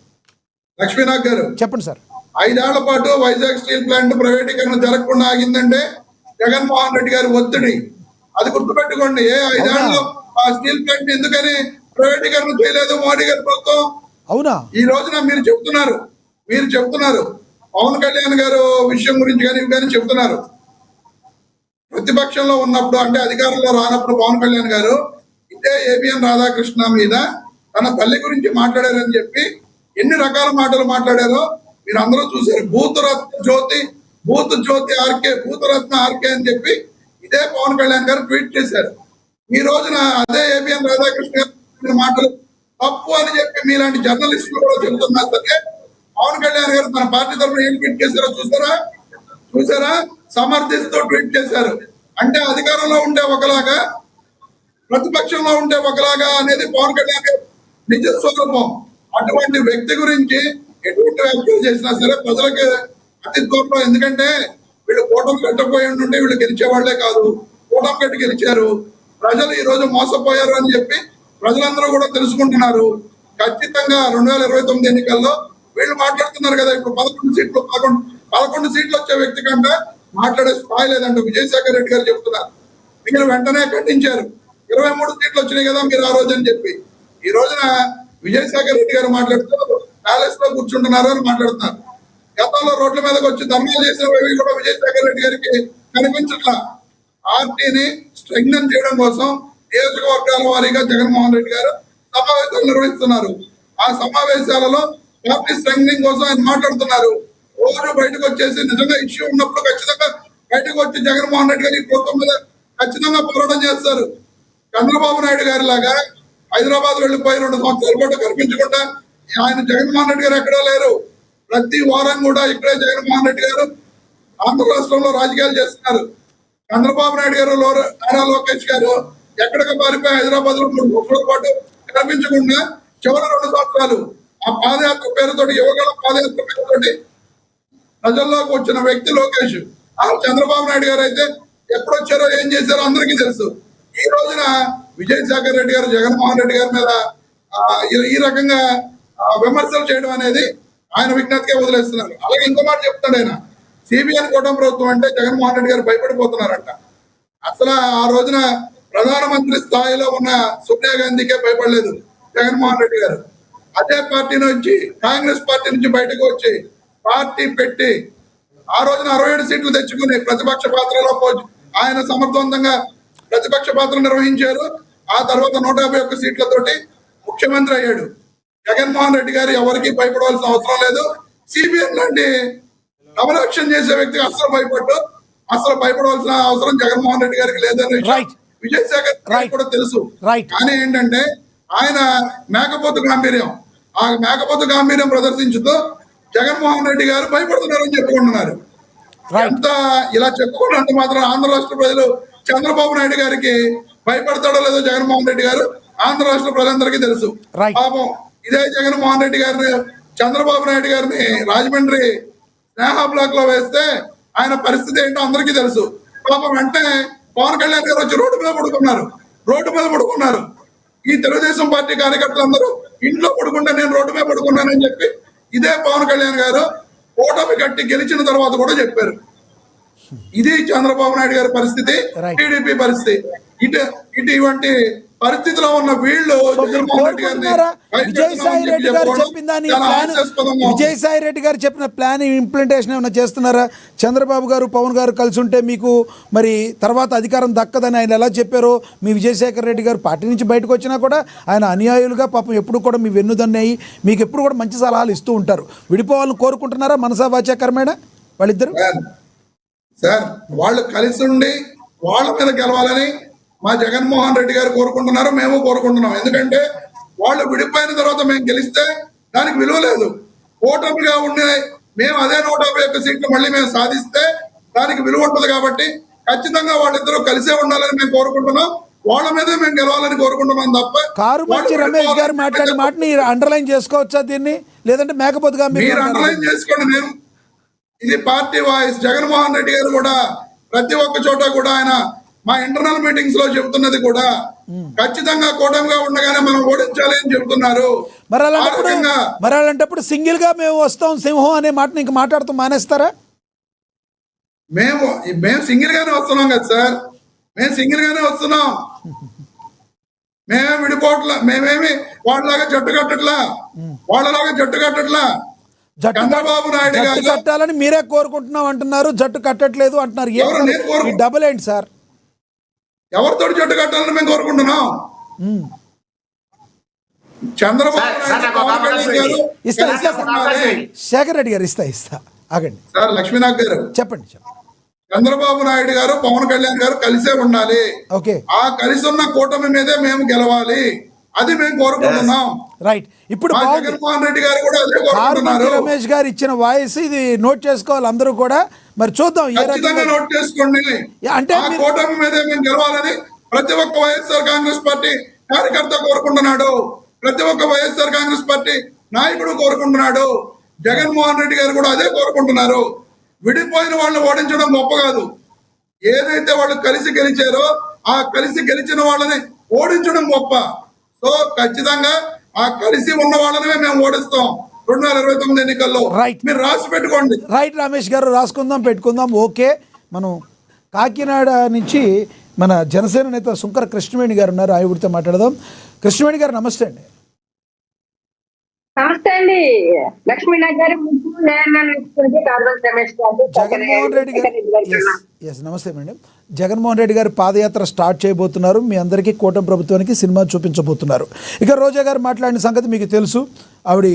లక్ష్మీనాథ్ గారు, చెప్పండి సార్. 5 ఏళ్ల పాటు వైజాగ్ స్టీల్ ప్లాంట్ ప్రైవేటీకరణ జరగకుండా ఆగిందంటే జగన్మోహన్ రెడ్డి గారి ఒత్తిడి. అది గుర్తుపెట్టుకోండి. 5 ఏళ్లలో ఆ స్టీల్ ప్లాంట్ ఎందుకని ప్రైవేటీకరణ చేయలేదు మోడీ గారి ప్రభుత్వం? అవునా? ఈ రోజున మీరు చెప్తున్నారు పవన్ కళ్యాణ్ గారు విషయం గురించి కానీ ఇవి కానీ చెప్తున్నారు. ప్రతిపక్షంలో ఉన్నప్పుడు అంటే అధికారంలో రానప్పుడు పవన్ కళ్యాణ్ గారు ఇదే ఏబిఎన్ రాధాకృష్ణ మీద తన తల్లి గురించి మాట్లాడారని చెప్పి ఎన్ని రకాల మాటలు మాట్లాడారో మీరు అందరూ చూశారు. బూత్ జ్యోతి ఆర్కే, భూతరత్న ఆర్కే అని చెప్పి ఇదే పవన్ కళ్యాణ్ గారు ట్వీట్ చేశారు. ఈ రోజున అదే ఏబిఎన్ రాధాకృష్ణ గారు మాటలు తప్పు అని చెప్పి మీలాంటి జర్నలిస్టులు కూడా చెబుతున్నా సరే పవన్ కళ్యాణ్ గారు తన పార్టీ తరఫున ఏం ట్వీట్ చేశారో చూసారా? సమర్థిస్తూ ట్వీట్ చేశారు. అంటే అధికారంలో ఉంటే ఒకలాగా, ప్రతిపక్షంలో ఉంటే ఒకలాగా అనేది పవన్ కళ్యాణ్ గారు నిజ స్వరూపం. అటువంటి వ్యక్తి గురించి ఎటువంటి వ్యాఖ్యలు చేసినా సరే ప్రజలకి అతి త్వరలో, ఎందుకంటే వీళ్ళు కూటమి కట్టపోయి ఉంటే వీళ్ళు గెలిచేవాళ్లే కాదు, కూటమి కట్టి గెలిచారు. ప్రజలు ఈ రోజు మోసపోయారు అని చెప్పి ప్రజలందరూ కూడా తెలుసుకుంటున్నారు. ఖచ్చితంగా 2029 ఎన్నికల్లో వీళ్ళు మాట్లాడుతున్నారు కదా, ఇప్పుడు 11 సీట్లు వచ్చే వ్యక్తి కంటే మాట్లాడే స్థాయి లేదంటే విజయసాగర్ రెడ్డి గారు చెప్తున్నారు. మీరు వెంటనే ఖండించారు. 23 సీట్లు వచ్చినాయి కదా మీరు ఆ రోజు అని చెప్పి. ఈ రోజున విజయసాగర్ రెడ్డి గారు మాట్లాడుతూ ప్యాలెస్ లో కూర్చుంటున్నారు అని మాట్లాడుతున్నారు. గతంలో రోడ్ల మీదకి వచ్చి ధర్నాలు చేసిన కూడా విజయసాగర్ రెడ్డి గారికి కనిపించట్లా. పార్టీని స్ట్రెంగ్థన్ చేయడం కోసం నియోజకవర్గాల వారీగా జగన్మోహన్ రెడ్డి గారు సమావేశాలు నిర్వహిస్తున్నారు. ఆ సమావేశాలలో పార్టీ స్ట్రెంగ్థనింగ్ కోసం ఆయన మాట్లాడుతున్నారు. రోజు బయటకు వచ్చేసి నిజంగా ఇష్యూ ఉన్నప్పుడు ఖచ్చితంగా బయటకు వచ్చి జగన్మోహన్ రెడ్డి గారి ప్రభుత్వం మీద ఖచ్చితంగా పోరాటం చేస్తారు. చంద్రబాబు నాయుడు గారి లాగా హైదరాబాద్ వెళ్లిపోయి 2 సంవత్సరాల పాటు కనిపించకుండా ఆయన జగన్మోహన్ రెడ్డి గారు ఎక్కడా లేరు. ప్రతి వారం కూడా ఇక్కడే జగన్మోహన్ రెడ్డి గారు ఆంధ్ర రాష్ట్రంలో రాజకీయాలు చేస్తున్నారు. చంద్రబాబు నాయుడు గారు, నారా లోకేష్ గారు ఎక్కడికి పారిపోయి హైదరాబాద్ లో 3 సంవత్సరాల పాటు కనిపించకుండా చివరి 2 సంవత్సరాలు ఆ పాదయాత్ర పేరుతోటి, యువగల పాదయాత్ర పేరుతోటి ప్రజల్లోకి వచ్చిన వ్యక్తి లోకేష్. ఆ చంద్రబాబు నాయుడు గారు అయితే ఎప్పుడొచ్చారో ఏం చేశారో అందరికీ తెలుసు. ఈ రోజున విజయసాగర్ రెడ్డి గారు జగన్మోహన్ రెడ్డి గారి మీద ఈ రకంగా విమర్శలు చేయడం అనేది ఆయన విజ్ఞతకే వదిలేస్తున్నారు. అలాగే ఇంకో మాట చెప్తాడు ఆయన, సిబిఐ కూటమి ప్రభుత్వం అంటే జగన్మోహన్ రెడ్డి గారు భయపడిపోతున్నారంట. అసలు ఆ రోజున ప్రధానమంత్రి స్థాయిలో ఉన్న సోనియా గాంధీకే భయపడలేదు జగన్మోహన్ రెడ్డి గారు. అదే పార్టీ నుంచి, కాంగ్రెస్ పార్టీ నుంచి బయటకు వచ్చి పార్టీ పెట్టి ఆ రోజున 67 సీట్లు తెచ్చుకుని ప్రతిపక్ష పాత్రలో ఆయన సమర్థవంతంగా ప్రతిపక్ష పాత్ర నిర్వహించారు. ఆ తర్వాత 151 సీట్లతోటి ముఖ్యమంత్రి అయ్యాడు. జగన్మోహన్ రెడ్డి గారు ఎవరికి భయపడవలసిన అవసరం లేదు. సిబిఐ లాంటి కమరాక్షన్ చేసే వ్యక్తికి అసలు భయపడవలసిన అవసరం జగన్మోహన్ రెడ్డి గారికి లేదని విజయసాగర్ కూడా తెలుసు. కానీ ఏంటంటే ఆయన మేకపోతు గాంభీర్యం ప్రదర్శించుతూ జగన్మోహన్ రెడ్డి గారు భయపడుతున్నారని చెప్పుకుంటున్నారు. ఎంత ఇలా చెప్పుకున్నంత మాత్రం ఆంధ్ర రాష్ట్ర ప్రజలు చంద్రబాబు నాయుడు గారికి భయపడతాడో లేదో జగన్మోహన్ రెడ్డి గారు ఆంధ్ర రాష్ట్ర ప్రజలందరికీ తెలుసు. పాపం ఇదే జగన్మోహన్ రెడ్డి గారిని, చంద్రబాబు నాయుడు గారిని రాజమండ్రి స్నేహ బ్లాక్ లో వేస్తే ఆయన పరిస్థితి ఏంటో అందరికీ తెలుసు. పాపం వెంటనే పవన్ కళ్యాణ్ గారు వచ్చి రోడ్డు మీద పడుకున్నారు. ఈ తెలుగుదేశం పార్టీ కార్యకర్తలందరూ ఇంట్లో పడుకుంటే నేను రోడ్డు మీద పడుకున్నానని చెప్పి ఇదే పవన్ కళ్యాణ్ గారు ఓటమి కట్టి గెలిచిన తర్వాత కూడా చెప్పారు. ఇది చంద్రబాబు నాయుడు గారి పరిస్థితి, టీడీపీ పరిస్థితి. ఇటువంటి పరిస్థితిలో ఉన్న వీళ్ళు విజయసాయి రెడ్డి గారు చెప్పిన దాని విజయసాయి రెడ్డి గారు చెప్పిన ప్లాన్ ఇంప్లిమెంటేషన్ ఏమైనా చేస్తున్నారా? చంద్రబాబు గారు, పవన్ గారు కలిసి ఉంటే మీకు మరి తర్వాత అధికారం దక్కదని ఆయన ఎలా చెప్పారో, మీ విజయసాగర్ రెడ్డి గారు పార్టీ నుంచి బయటకు వచ్చినా కూడా ఆయన అనుయాయులుగా పాపం ఎప్పుడు కూడా మీ వెన్నుదన్నాయి, మీకు ఎప్పుడు కూడా మంచి సలహాలు ఇస్తూ ఉంటారు. విడిపోవాలని కోరుకుంటున్నారా మనసా వాచా కర్మేనా వాళ్ళిద్దరు? సార్ వాళ్ళు కలిసి ఉండి వాళ్ళ మీద గెలవాలని మా జగన్మోహన్ రెడ్డి గారు కోరుకుంటున్నారు, మేము కోరుకుంటున్నాం. ఎందుకంటే వాళ్ళు విడిపోయిన తర్వాత మేము గెలిస్తే దానికి విలువ లేదు. కూటమిగా ఉండే మేము అదే 151 సీట్లు మళ్ళీ మేము సాధిస్తే దానికి విలువ ఉంటుంది. కాబట్టి ఖచ్చితంగా వాళ్ళిద్దరూ కలిసే ఉండాలని మేము కోరుకుంటున్నాం. వాళ్ళ మీదే మేము గెలవాలని కోరుకుంటున్నాం తప్ప కారుమంచి రమేష్ గారు మాట్లాడిన మాటని అండర్లైన్ చేసుకోవచ్చా దీన్ని, లేదంటే మేకపోతుగా మీరు అండర్లైన్ చేసుకోండి. నేను ఇది పార్టీ వాయిస్. జగన్మోహన్ రెడ్డి గారు కూడా ప్రతి ఒక్క చోట కూడా ఆయన మా ఇంటర్నల్ మీటింగ్స్ లో చెబుతున్నది కూడా ఖచ్చితంగా కూటమిగా ఉండగానే మనం ఓడించాలి అని చెబుతున్నారు. మరి అలాంటప్పుడు సింగిల్ గా మేము వస్తాం సింహం అనే మాటని ఇంక మాట్లాడుతూ మానేస్తారా? మేము సింగిల్ గానే వస్తున్నాం కదా సార్, మేము సింగిల్ గానే వస్తున్నాం. మేమేమి విడిపోవట్లా, మేమేమి వాళ్ళలాగా జట్టు కట్టట్లా, వాళ్ళలాగా జట్టు కట్టట్లా. చంద్రబాబు నాయుడు గారు కట్టాలని మీరే కోరుకుంటున్నాం అంటున్నారు, జట్టు కట్టట్లేదు అంటున్నారు. డబుల్ ఏంటి సార్? ఎవరితో జట్టు కట్టాలని మేము కోరుకుంటున్నాం. చంద్రబాబు శేఖర్ రెడ్డి గారు ఇస్తా ఆగండి సార్. లక్ష్మీనాథ్ గారు చెప్పండి. చంద్రబాబు నాయుడు గారు పవన్ కళ్యాణ్ గారు కలిసే ఉండాలి. ఓకే, ఆ కలిసి ఉన్న కూటమి మీదే మేము గెలవాలి, అది మేము కోరుకుంటున్నాం. రైట్. ఇప్పుడు జగన్మోహన్ రెడ్డి గారు కూడా అదే కోరుకుంటున్నారు. రమేష్ గారు ఇచ్చిన వాయిస్ ఇది నోట్ చేసుకోవాలి అందరూ కూడా. మరి చూద్దాం ఖచ్చితంగా నోట్ చేసుకోండి. అంటే ఆ కూటమి మీదే మేము గెలవాలని ప్రతి ఒక్క వైఎస్ఆర్ కాంగ్రెస్ పార్టీ కార్యకర్త కోరుకుంటున్నాడు, ప్రతి ఒక్క వైఎస్ఆర్ కాంగ్రెస్ పార్టీ నాయకుడు కోరుకుంటున్నాడు. జగన్మోహన్ రెడ్డి గారు కూడా అదే కోరుకుంటున్నారు. విడిపోయిన వాళ్ళని ఓడించడం గొప్ప కాదు, ఏదైతే వాళ్ళు కలిసి గెలిచారో ఆ కలిసి గెలిచిన వాళ్ళని ఓడించడం గొప్ప. సో ఖచ్చితంగా ఆ కలిసి ఉన్న వాళ్ళనే మేము ఓడిస్తాం 2029 ఎన్నికల్లో. మీరు రాసి పెట్టుకోండి. రైట్ రమేష్ గారు, రాసుకుందాం, పెట్టుకుందాం. ఓకే, మనం కాకినాడ నుంచి మన జనసేన నేత సుంకర కృష్ణవేణి గారు ఉన్నారు, ఆవిడతో మాట్లాడదాం. కృష్ణవేణి గారు నమస్తే అండి. నమస్తే అండి లక్ష్మీనాథ్ గారు. జగన్మోహన్ రెడ్డి గారు నమస్తే మేడం. జగన్మోహన్ రెడ్డి గారు పాదయాత్ర స్టార్ట్ చేయబోతున్నారు, మీ అందరికీ కూటమి ప్రభుత్వానికి సినిమా చూపించబోతున్నారు. ఇక రోజా గారు మాట్లాడిన సంగతి మీకు తెలుసు, ఆవిడ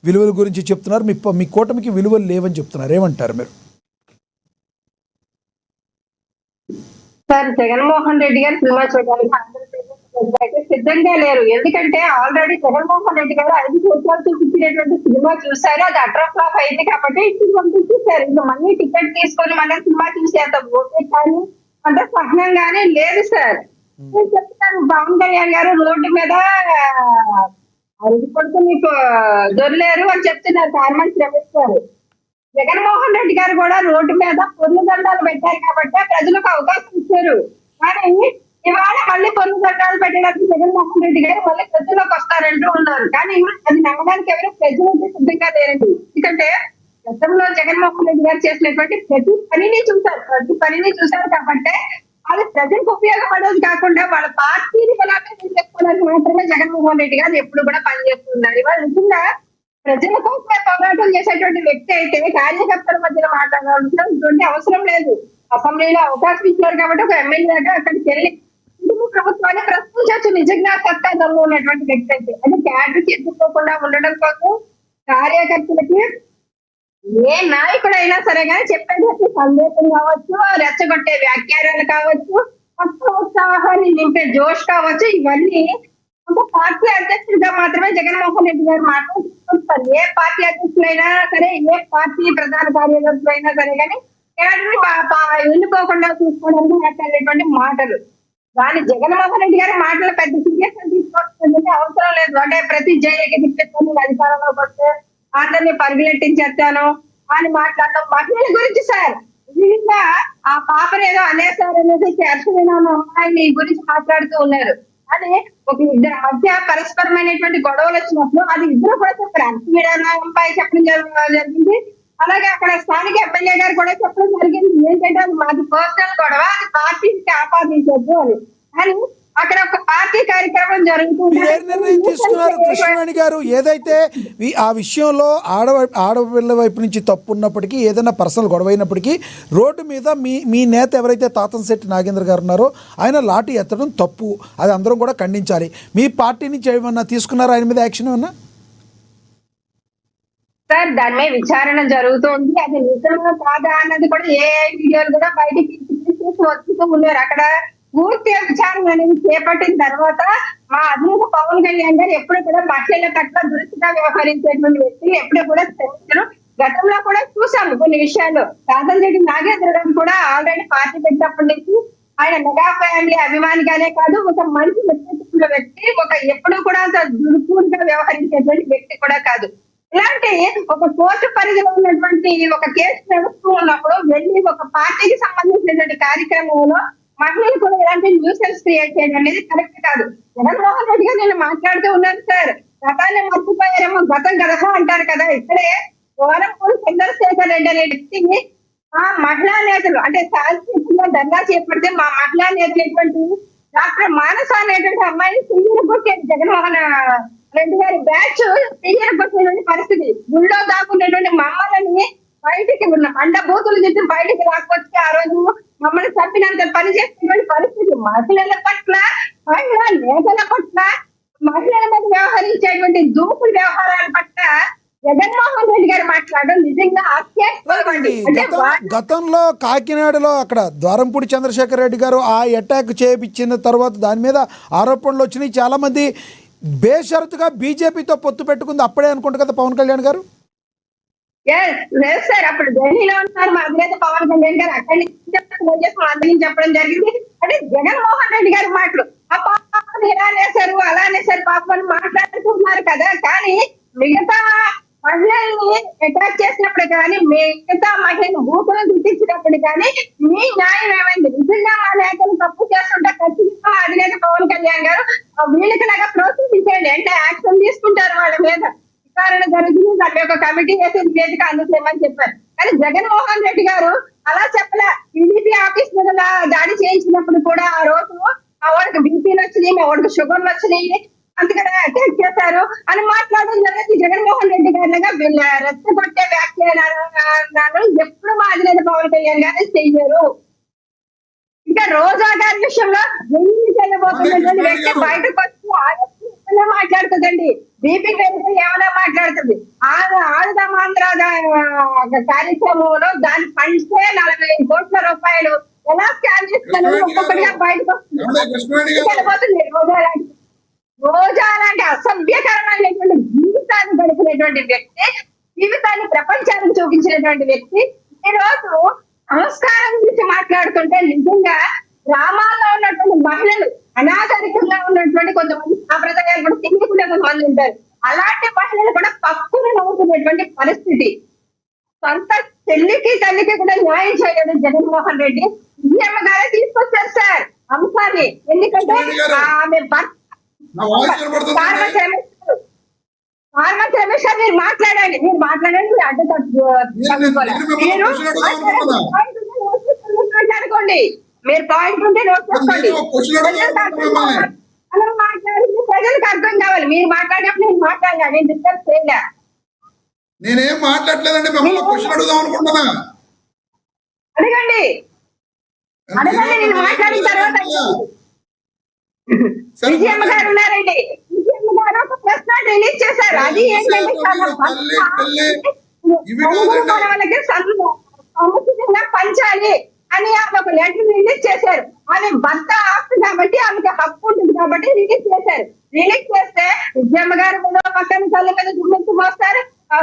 విలువల గురించి చెప్తున్నారు. మీ కూటమికి విలువలు లేవని చెప్తున్నారు, ఏమంటారు మీరు? సార్, జగన్మోహన్ రెడ్డి గారు సినిమా చూడడానికి సిద్ధంగా లేరు. ఎందుకంటే ఆల్రెడీ జగన్మోహన్ రెడ్డి గారు 5 సంవత్సరాలు చూపించినటువంటి సినిమా చూసారు, అది అటర్ ఫ్లాప్ అయింది కాబట్టి ఇంటికి పంపించేశారు. ఇంకా మళ్ళీ టికెట్ తీసుకొని మళ్ళీ సినిమా చూసేంత ఓకే కానీ అంత సహనంగానే లేదు సార్. నేను చెప్తాను, పవన్ కళ్యాణ్ గారు రోడ్డు మీద కొడుకు మీకు దొరలేరు అని చెప్తున్నారు కారుమంచి రమేష్ గారు. జగన్మోహన్ రెడ్డి గారు కూడా రోడ్డు మీద పొర్లు దండాలు పెట్టారు కాబట్టి ప్రజలకు అవకాశం ఇచ్చారు. కానీ ఇవాళ మళ్ళీ పొర్లు దండాలు పెట్టడానికి జగన్మోహన్ రెడ్డి గారు మళ్ళీ ప్రజల్లోకి వస్తారంటూ ఉన్నారు. కానీ అది నమ్మడానికి ఎవరు ప్రజలు సిద్ధంగా లేరండి. ఎందుకంటే గతంలో జగన్మోహన్ రెడ్డి గారు చేసినటువంటి ప్రతి పనిని చూశారు కాబట్టి అది ప్రజలకు ఉపయోగపడేది కాకుండా వాళ్ళ పార్టీని బలోపేతం చేసుకోవడానికి మాత్రమే జగన్మోహన్ రెడ్డి గారు ఎప్పుడు కూడా పనిచేస్తున్నారు. ఇవాళ నిజంగా ప్రజల కోసమే పోరాటం చేసేటువంటి వ్యక్తి అయితే కార్యకర్తల మధ్యన మాట్లాడాల్సినటువంటి అవసరం లేదు. అసెంబ్లీలో అవకాశం ఇచ్చారు కాబట్టి ఒక ఎమ్మెల్యేగా అక్కడికి వెళ్ళి ప్రభుత్వాన్ని ప్రశ్నించవచ్చు. నిజంగా సత్తాదమ్ము ఉన్నటువంటి వ్యక్తి అయితే అది క్యాడర్ చెప్పుకోకుండా ఉండడం కోసం కార్యకర్తలకి ఏ నాయకుడైనా సరే కానీ చెప్పేటట్టు సందేశం కావచ్చు, రెచ్చగొట్టే వ్యాఖ్యానాలు కావచ్చు, కొత్త ఉత్సాహాన్ని నింపే జోష్ కావచ్చు, ఇవన్నీ అంటే పార్టీ అధ్యక్షుడిగా మాత్రమే జగన్మోహన్ రెడ్డి గారు మాట్లాడుతుంటారు. ఏ పార్టీ అధ్యక్షులైనా సరే, ఏ పార్టీ ప్రధాన కార్యదర్శులైనా సరే కానీ ఎన్నుకోకుండా చూసుకోవడానికి మాట్లాడేటువంటి మాటలు. కానీ జగన్మోహన్ రెడ్డి గారి మాటలు పెద్ద సీరియస్ గా తీసుకోవాల్సిన అవసరం లేదు. అంటే ప్రతి జైలుకి తిప్పేస్తాను, అధికారంలోకి వస్తే అందరినీ పరుగులెట్టించేస్తాను అని మాట్లాడడం మహిళల గురించి సార్. నిజంగా ఆ పాపను ఏదో అనేసారు అనేసి అర్షమైన అమ్మాయిని గురించి మాట్లాడుతూ ఉన్నారు. అది ఒక ఇద్దరి మధ్య పరస్పరమైనటువంటి గొడవలు వచ్చినప్పుడు అది ఇద్దరు కూడా చెప్పారు. అమ్మాయి చెప్పడం జరిగింది, అలాగే అక్కడ స్థానిక ఎమ్మెల్యే గారు కూడా చెప్పడం జరిగింది. ఏంటంటే అది మాది పర్సనల్ గొడవ, అది పార్టీకి ఆపాదించద్దు అని. కానీ అక్కడ ఒక పార్టీ కార్యక్రమం జరుగుతుంది. నిర్ణయం తీసుకున్నారు కృష్ణవేణి గారు? ఏదైతే ఆ విషయంలో ఆడపిల్ల వైపు నుంచి తప్పు ఉన్నప్పటికీ, ఏదైనా పర్సనల్ గొడవ అయినప్పటికీ రోడ్డు మీద మీ నేత ఎవరైతే తాతంశెట్టి నాగేంద్ర గారు ఉన్నారో ఆయన లాఠీ ఎత్తడం తప్పు, అది అందరం కూడా ఖండించాలి. మీ పార్టీ నుంచి ఏమన్నా తీసుకున్నారా ఆయన మీద యాక్షన్ ఏమన్నా? సార్, దాని మీద విచారణ జరుగుతుంది. అది నిజంగా కాదా అన్నది కూడా ఏ వీడియోలు కూడా బయటికి వస్తూ ఉన్నారు. అక్కడ పూర్తి విచారణ అనేది చేపట్టిన తర్వాత మా అధినేత పవన్ కళ్యాణ్ గారు ఎప్పుడు కూడా మహిళల పట్ల దురుసుగా వ్యవహరించేటువంటి వ్యక్తి, ఎప్పుడు కూడా క్షమించరు. గతంలో కూడా చూసాము కొన్ని విషయాలు. కాదంరెడ్డి నాగేంద్ర గారు కూడా ఆల్రెడీ పార్టీ పెట్టినప్పటి నుంచి ఆయన మెగా ఫ్యామిలీ అభిమానిగానే కాదు, ఒక మంచి వ్యక్తిత్వ వ్యక్తి, ఒక ఎప్పుడూ కూడా అంత దుర్పూర్గా వ్యవహరించేటువంటి వ్యక్తి కూడా కాదు. ఇలాంటి ఒక కోర్టు పరిధిలో ఉన్నటువంటి ఒక కేసు నడుస్తూ ఉన్నప్పుడు వెళ్ళి ఒక పార్టీకి సంబంధించినటువంటి కార్యక్రమంలో మహిళలు కూడా ఇలాంటి న్యూసెన్స్ క్రియేట్ చేయడం అనేది కరెక్ట్ కాదు. జగన్మోహన్ రెడ్డి గారు నేను మాట్లాడుతూ ఉన్నాను సార్, గతాన్ని మర్చిపోయారేమో, గతం గదహ అంటారు కదా. ఇక్కడే గోరంపూడి చంద్రశేఖర్ రెడ్డి అనే వ్యక్తిని ఆ మహిళా నేతలు అంటే శాంతియుతంగా ధర్నా చేపడితే మా మహిళా నేతలు డాక్టర్ మానస అనేటువంటి అమ్మాయిని సీనియర్ కొట్టేది జగన్మోహన్ రెడ్డి గారి బ్యాచ్ సీనియర్ కొట్టేటువంటి పరిస్థితి. గుళ్ళో దాక్కునేటువంటి మమ్మల్ని బయటికి ఉన్న మండ బూతులు చెప్పి బయటికి రాకపోతే ఆ రోజు మమ్మల్ని చంపినంత పని చేస్తున్నటువంటి పరిస్థితి. మహిళల పట్ల, మహిళా నేతల పట్ల, మహిళల మీద వ్యవహరించేటువంటి దూకుడు వ్యవహారాల పట్ల జగన్మోహన్ రెడ్డి గారు మాట్లాడడం నిజంగా హాస్యాస్పదం అండి. అంటే గతంలో కాకినాడలో అక్కడ ద్వారంపూడి చంద్రశేఖర్ రెడ్డి గారు ఆ అటాక్ చేయించిన తర్వాత దాని మీద ఆరోపణలు వచ్చినాయి. చాలా మంది బేషరతుగా బీజేపీతో పొత్తు పెట్టుకుంది అప్పుడే అనుకుంటు కదా పవన్ కళ్యాణ్ గారు. లేదు సార్, అప్పుడు ఢిల్లీలో ఉన్నారు మా అధినేత పవన్ కళ్యాణ్ గారు, అక్కడి నుంచి అందరినీ చెప్పడం జరిగింది. అంటే జగన్మోహన్ రెడ్డి గారి మాటలు ఆ పాపను ఇలా అనేసారు అలా అనేసారు పాపం అని మాట్లాడుతున్నారు కదా. కానీ మిగతా మహిళల్ని అటాక్ చేసినప్పుడు కానీ, మిగతా మహిళలు భూతులు గుర్తించినప్పుడు కానీ మీ న్యాయం ఏమైంది? నిజంగా మా నేతలు తప్పు చేస్తుంటే ఖచ్చితంగా అధినేత పవన్ కళ్యాణ్ గారు వీళ్ళకి లాగా ప్రోత్సహించండి, అంటే యాక్షన్ తీసుకుంటారు వాళ్ళ మీద. విచారణ జరుగుతుంది, దాని యొక్క కమిటీ వేసి నివేదిక అందజేయమని చెప్పారు. కానీ జగన్మోహన్ రెడ్డి గారు అలా చెప్పలే. టీడీపీ ఆఫీస్ మీద దాడి చేయించినప్పుడు కూడా ఆ రోజు మా వాడికి బీపీలు వచ్చినాయి, మా వాడికి షుగర్లు వచ్చినాయి, అందుకనే అటాక్ చేశారు అని మాట్లాడడం జరిగింది. జగన్మోహన్ రెడ్డి గారిగా వీళ్ళ రెచ్చగొట్టే వ్యాఖ్యానాలు ఎప్పుడు మా అధినేత పవన్ కళ్యాణ్ గారు చెయ్యరు. ఇంకా రోజా గారి విషయంలో వెళ్ళబోతున్నటువంటి వ్యక్తి బయటకు వచ్చి మాట్లాడుతుందండి, బీపీ పెరిగితే ఏమైనా మాట్లాడుతుంది. ఆడుదామాంధ్ర కార్యక్రమంలో దాని ఫండ్సే 40 కోట్ల రూపాయలు ఎలా స్కాన్ చేస్తున్నారు ఒక్కొక్కటిగా బయటకు వస్తుంది. రోజా లాంటి అసభ్యకరమైనటువంటి జీవితాన్ని గడిపినటువంటి వ్యక్తి, జీవితాన్ని ప్రపంచానికి చూపించినటువంటి వ్యక్తి ఈ రోజు సంస్కారం గురించి మాట్లాడుతుంటే నిజంగా గ్రామాల్లో ఉన్నటువంటి మహిళలు, అనాగరికంగా ఉన్నటువంటి కొంతమంది సాంప్రదాయాలు కూడా తెలియకుండా కొంతమంది ఉంటారు. అలాంటి మహిళలు కూడా పక్కున నవ్వుతున్నటువంటి పరిస్థితి. సొంత చెల్లికి తల్లికి కూడా న్యాయం చేయలేదు జగన్మోహన్ రెడ్డి. సీఎం గారే తీసుకొచ్చారు సార్ అంశాన్ని. ఎందుకంటే ఆమె భర్త ఫార్మర్ రమేష్ గారు మీరు మాట్లాడండి, మీరు అడ్డు అనుకోండి, మీరు పాయింట్ ఉంటే నోట్ చేసుకోండి. అలా మాట్లాడింది ప్రజలకు అర్థం కావాలి. మీరు మాట్లాడినప్పుడు నేను మాట్లాడినా, నేను డిస్కస్ చేయలే. నేనేం మాట్లాడలేదండి, మిమ్మల్ని క్వశ్చన్ అడుగుదాం అనుకుంటున్నా. అడగండి నేను మాట్లాడిన తర్వాత విజయమ్మ గారు ఉన్నారండి, విజయమ్మ గారు ఒక ప్రశ్న రిలీజ్ చేశారు. అది ఏంటంటే వాళ్ళకి సముచితంగా పంచాలి అని ఒక లెటర్ రిలీజ్ చేశారు. ఆమె భర్త ఆస్తి కాబట్టి ఆమెకి హక్కు ఉంటుంది కాబట్టి రిలీజ్ చేశారు. రిలీజ్ చేస్తే విజయమ్మ గారి మీద పక్కన తల్లి మీద దుమ్మెత్తు మోస్తారు,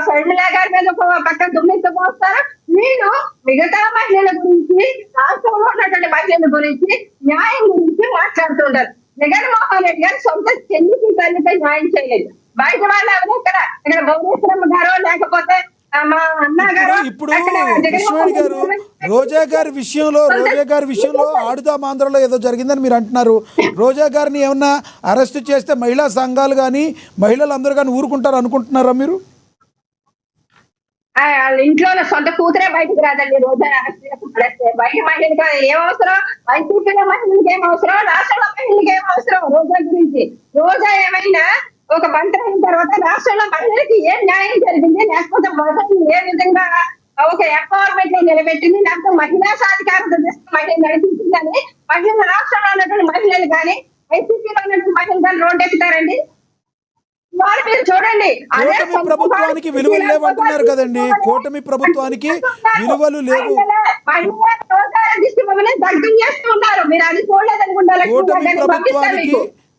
షర్మిల గారి మీద ఒక పక్కన దుమ్మెత్తు మోస్తారు. వీళ్ళు మిగతా మహిళల గురించి, రాష్ట్రంలో ఉన్నటువంటి మహిళల గురించి, న్యాయం గురించి మాట్లాడుతుంటారు. జగన్మోహన్ రెడ్డి గారు సొంత చెల్లికి తల్లిపై న్యాయం చేయలేదు. బయట వాళ్ళు ఎవరు ఇక్కడ భువనేశ్వరమ్మ గారు లేకపోతే మా అన్న గారు. ఇప్పుడు కృష్ణవేణి గారు రోజా గారి విషయంలో ఆడుదాం ఆంధ్రలో ఏదో జరిగిందని మీరు అంటున్నారు. రోజా గారిని ఏమన్నా అరెస్ట్ చేస్తే మహిళా సంఘాలు కానీ మహిళలందరూ కానీ ఊరుకుంటారు అనుకుంటున్నారా మీరు? వాళ్ళ ఇంట్లో సొంత కూతురే బయటకు రాదండి. రోజా బయట మహిళలకు ఏం అవసరం, వైసీపీలో మహిళలకు ఏం అవసరం, రాష్ట్రంలో మహిళలకు ఏం అవసరం? రోజా గురించి రోజా ఏమైనా ఒక మంత్రి అయిన తర్వాత రాష్ట్రంలో మహిళలకి ఏం న్యాయం జరిగింది, లేకపోతే మహిళలు ఏ విధంగా ఒక ఎంపవర్మెంట్ లో నిలబెట్టింది, లేకపోతే మహిళా సాధికారత మహిళలు నడిపించిందని మహిళల రాష్ట్రంలో ఉన్నటువంటి మహిళలు కానీ వైసీపీలో ఉన్నటువంటి మహిళలు కానీ రోడ్డు ఎక్కుతారండి? వాళ్ళు మీరు చూడండి, కూటమి ప్రభుత్వానికి విలువలు లేవంటున్నారు కదండి. కూటమి ప్రభుత్వానికి విలువలు లేవు,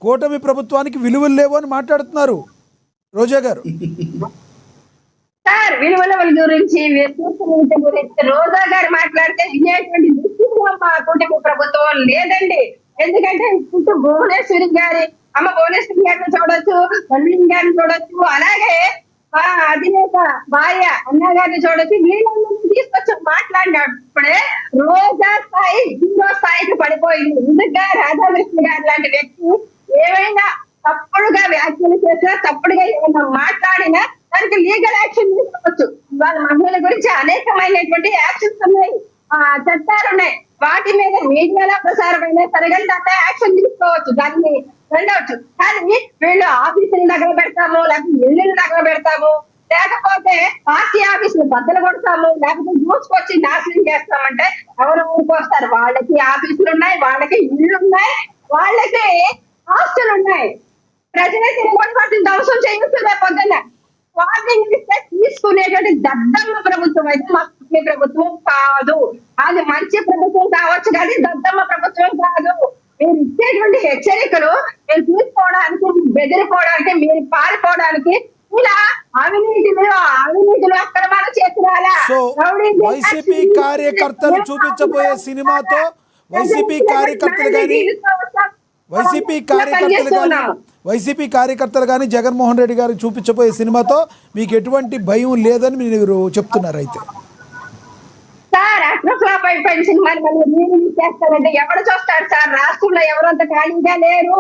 కూటమి ప్రభుత్వానికి విలువలు లేవు అని మాట్లాడుతున్నారు రోజా గారు. సార్ విలువల గురించి వ్యక్తిత్వం గురించి రోజా గారు మాట్లాడితే వినేటువంటి దృష్టిలో మా కుటుంబ ప్రభుత్వం లేదండి. ఎందుకంటే ఇప్పుడు భువనేశ్వరి గారి అమ్మ భువనేశ్వరి గారిని చూడొచ్చు, మల్లిన్ గారిని చూడొచ్చు, అలాగే మా అధినేత భార్య అన్న గారిని చూడొచ్చు. వీళ్ళందరినీ తీసుకొచ్చి మాట్లాడినప్పుడే రోజా స్థాయి జీరో స్థాయికి పడిపోయింది. నిజంగా రాధాకృష్ణ గారు లాంటి వ్యక్తి ఏమైనా తప్పుడుగా వ్యాఖ్యలు చేసినా, తప్పుడుగా ఏమైనా మాట్లాడినా దానికి లీగల్ యాక్షన్ తీసుకోవచ్చు. వాళ్ళ మహిళల గురించి అనేకమైనటువంటి యాక్షన్స్ ఉన్నాయి, చట్టాలు ఉన్నాయి. వాటి మీద మీడియాలో ప్రసారమైన తరగంటే యాక్షన్ తీసుకోవచ్చు, దాన్ని వెళ్ళవచ్చు. కానీ వీళ్ళు ఆఫీసులు దగ్గర పెడతాము, లేకపోతే ఇల్లు దగ్గర పెడతాము, లేకపోతే పార్టీ ఆఫీసులు బద్దలు కొడతాము, లేకపోతే దూసుకొచ్చి నాశనం చేస్తామంటే ఎవరు ఊరుకొస్తారు? వాళ్ళకి ఆఫీసులు ఉన్నాయి, వాళ్ళకి ఇల్లు ఉన్నాయి, వాళ్ళకి ఆస్తులు ఉన్నాయి. ప్రజలైతే వాటిని ధ్వంసం చేయొచ్చు. పొద్దున్న వార్నింగ్ ఇస్తే తీసుకునేటువంటి దద్దమ్మ ప్రభుత్వం అయితే మా ప్రభుత్వం కాదు. అది మంచి ప్రభుత్వం కావచ్చు కానీ దద్దమ్మ ప్రభుత్వం కాదు. మీరు ఇచ్చేటువంటి హెచ్చరికలు మీరు తీసుకోవడానికి, బెదిరిపోవడానికి, మీరు పారిపోవడానికి ఇలా అవినీతిలో అక్రమాలు చేస్తున్నారా? సో వైసీపీ కార్యకర్తలు చూపించబోయే సినిమాతో వైసీపీ కార్యకర్తలు కానీ జగన్మోహన్ రెడ్డి గారు చూపించబోయే సినిమాతో మీకు ఎటువంటి భయం లేదని మీరు చెప్తున్నారు. అయితే సార్ అట్లా అయిపోయిన సినిమాని మళ్ళీ చేస్తారంటే ఎవరు చూస్తారు సార్? రాష్ట్రంలో ఎవరు అంత ఖాళీగా లేరు,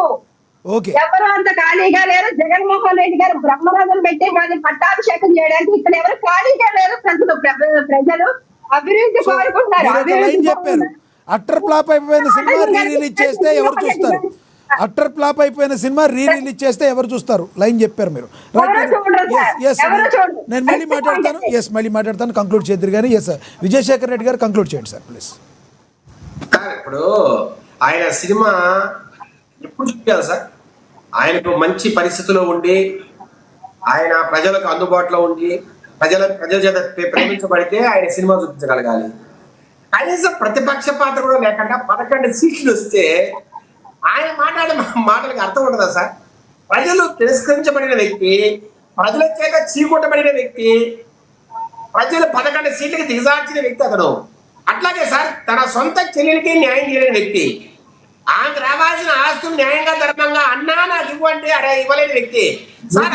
ఎవరు అంత ఖాళీగా లేరు. జగన్మోహన్ రెడ్డి గారు బ్రహ్మరథం పెట్టి వాళ్ళని పట్టాభిషేకం చేయడానికి ఇక్కడ ఎవరు ఖాళీగా లేరు. ప్రజలు అభివృద్ధి కోరుకుంటున్నారు. అట్టర్ ఫ్లాప్ అయిపోయిన సినిమా రీ రిలీజ్ చేస్తే ఎవరు చూస్తారు? అట్టర్ ఫ్లాప్ అయిపోయిన సినిమా రీ రిలీజ్ చేస్తే ఎవరు చూస్తారు? లైన్ చెప్పారు మీరు. నేను మళ్ళీ మాట్లాడతాను కంక్లూడ్ చేద్దరు కానీ. ఎస్ విజయశేఖర్ రెడ్డి గారు కంక్లూడ్ చేయండి సార్ ప్లీజ్. ఇప్పుడు ఆయన సినిమా ఎప్పుడు చూపించాలి సార్? ఆయనకు మంచి పరిస్థితిలో ఉండి, ఆయన ప్రజలకు అందుబాటులో ఉండి, ప్రజల చేత ప్రేమించబడితే ఆయన సినిమా చూపించగలగాలి. కనీసం ప్రతిపక్ష పాత్ర కూడా లేకుండా 11 సీట్లు వస్తే ఆయన మాట్లాడే మాటలకు అర్థం ఉండదా సార్? ప్రజలు తిరస్కరించబడిన వ్యక్తి, ప్రజల చేత చీకొట్టబడిన వ్యక్తి, ప్రజలు 11 సీట్లకి దిగజార్చిన వ్యక్తి అతను. అట్లాగే సార్ తన సొంత చెల్లెలకి న్యాయం చేయలేని వ్యక్తి, ఆమెకు రావాల్సిన ఆస్తులు న్యాయంగా ధర్మంగా అన్నా నాకు ఇవ్వండి అరే ఇవ్వలేని వ్యక్తి సార్.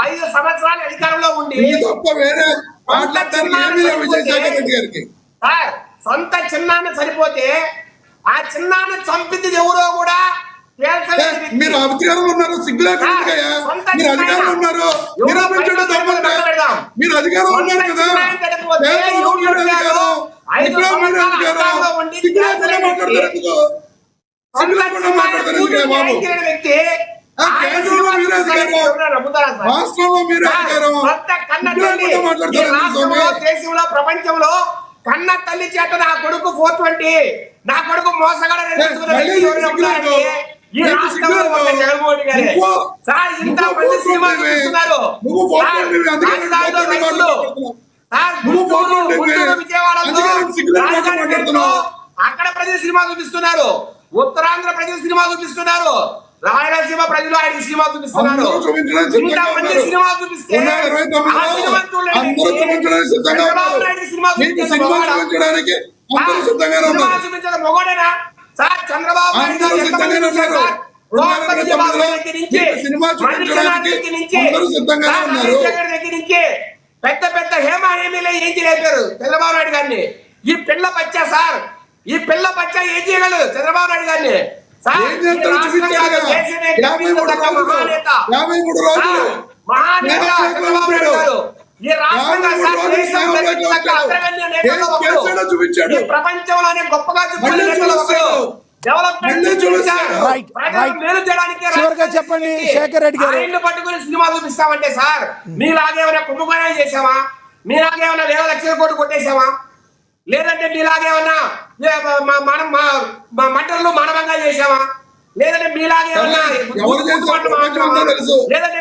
5 సంవత్సరాలు అధికారంలో ఉండి సొంత చిన్నాన్న చనిపోతే ఆ చిన్నాన్న చంపింది ఎవరో కూడా మీరు అధికారంలో ఉన్నారు, సిగ్గు లేకుండా మీరు అధికారంలో ఉన్నారు, మీరు అధికారంలో ఉన్నారు కదా, వ్యక్తి దేశంలో ప్రపంచంలో కన్న తల్లి చేత నా కొడుకు 420 నా కొడుకు మోసగాడు ఈ రాష్ట్రంలో జగన్మోహన్ గారే సార్. ఇంత మంది సినిమా చూపిస్తున్నారు విజయవాడలో, అక్కడ ప్రజలు సినిమా చూపిస్తున్నారు, ఉత్తరాంధ్ర ప్రజలు సినిమా చూపిస్తున్నారు, రాయలసీమ ప్రజలు ఆయన సినిమా చూపిస్తున్నారు. ఇంతమంది సినిమా చూపిస్తే చూపించడం మొగోడేనా సార్? చంద్రబాబు నాయుడు గారు పెద్ద పెద్ద హేమీలే ఏం చేయలేపారు చంద్రబాబు నాయుడు గారిని. ఈ పిల్ల బచ్చా సార్, ఈ పిల్ల బచ్చా ఏం చేయగలరు చంద్రబాబు నాయుడు గారిని? ప్రపంచంలోనే గొప్పగా చెప్పండి శేఖర్ రెడ్డి గారు. పట్టుకుని సినిమా చూపిస్తామంటే సార్ మీలాగేమైనా కుంభకోణాలు చేసామా? మీలాగేమైనా 1,00,000 లక్షల కోట్లు కొట్టేసామా? లేదంటే మీలాగేమన్నా మంటలు మానవంగా చేసామా? లేదంటే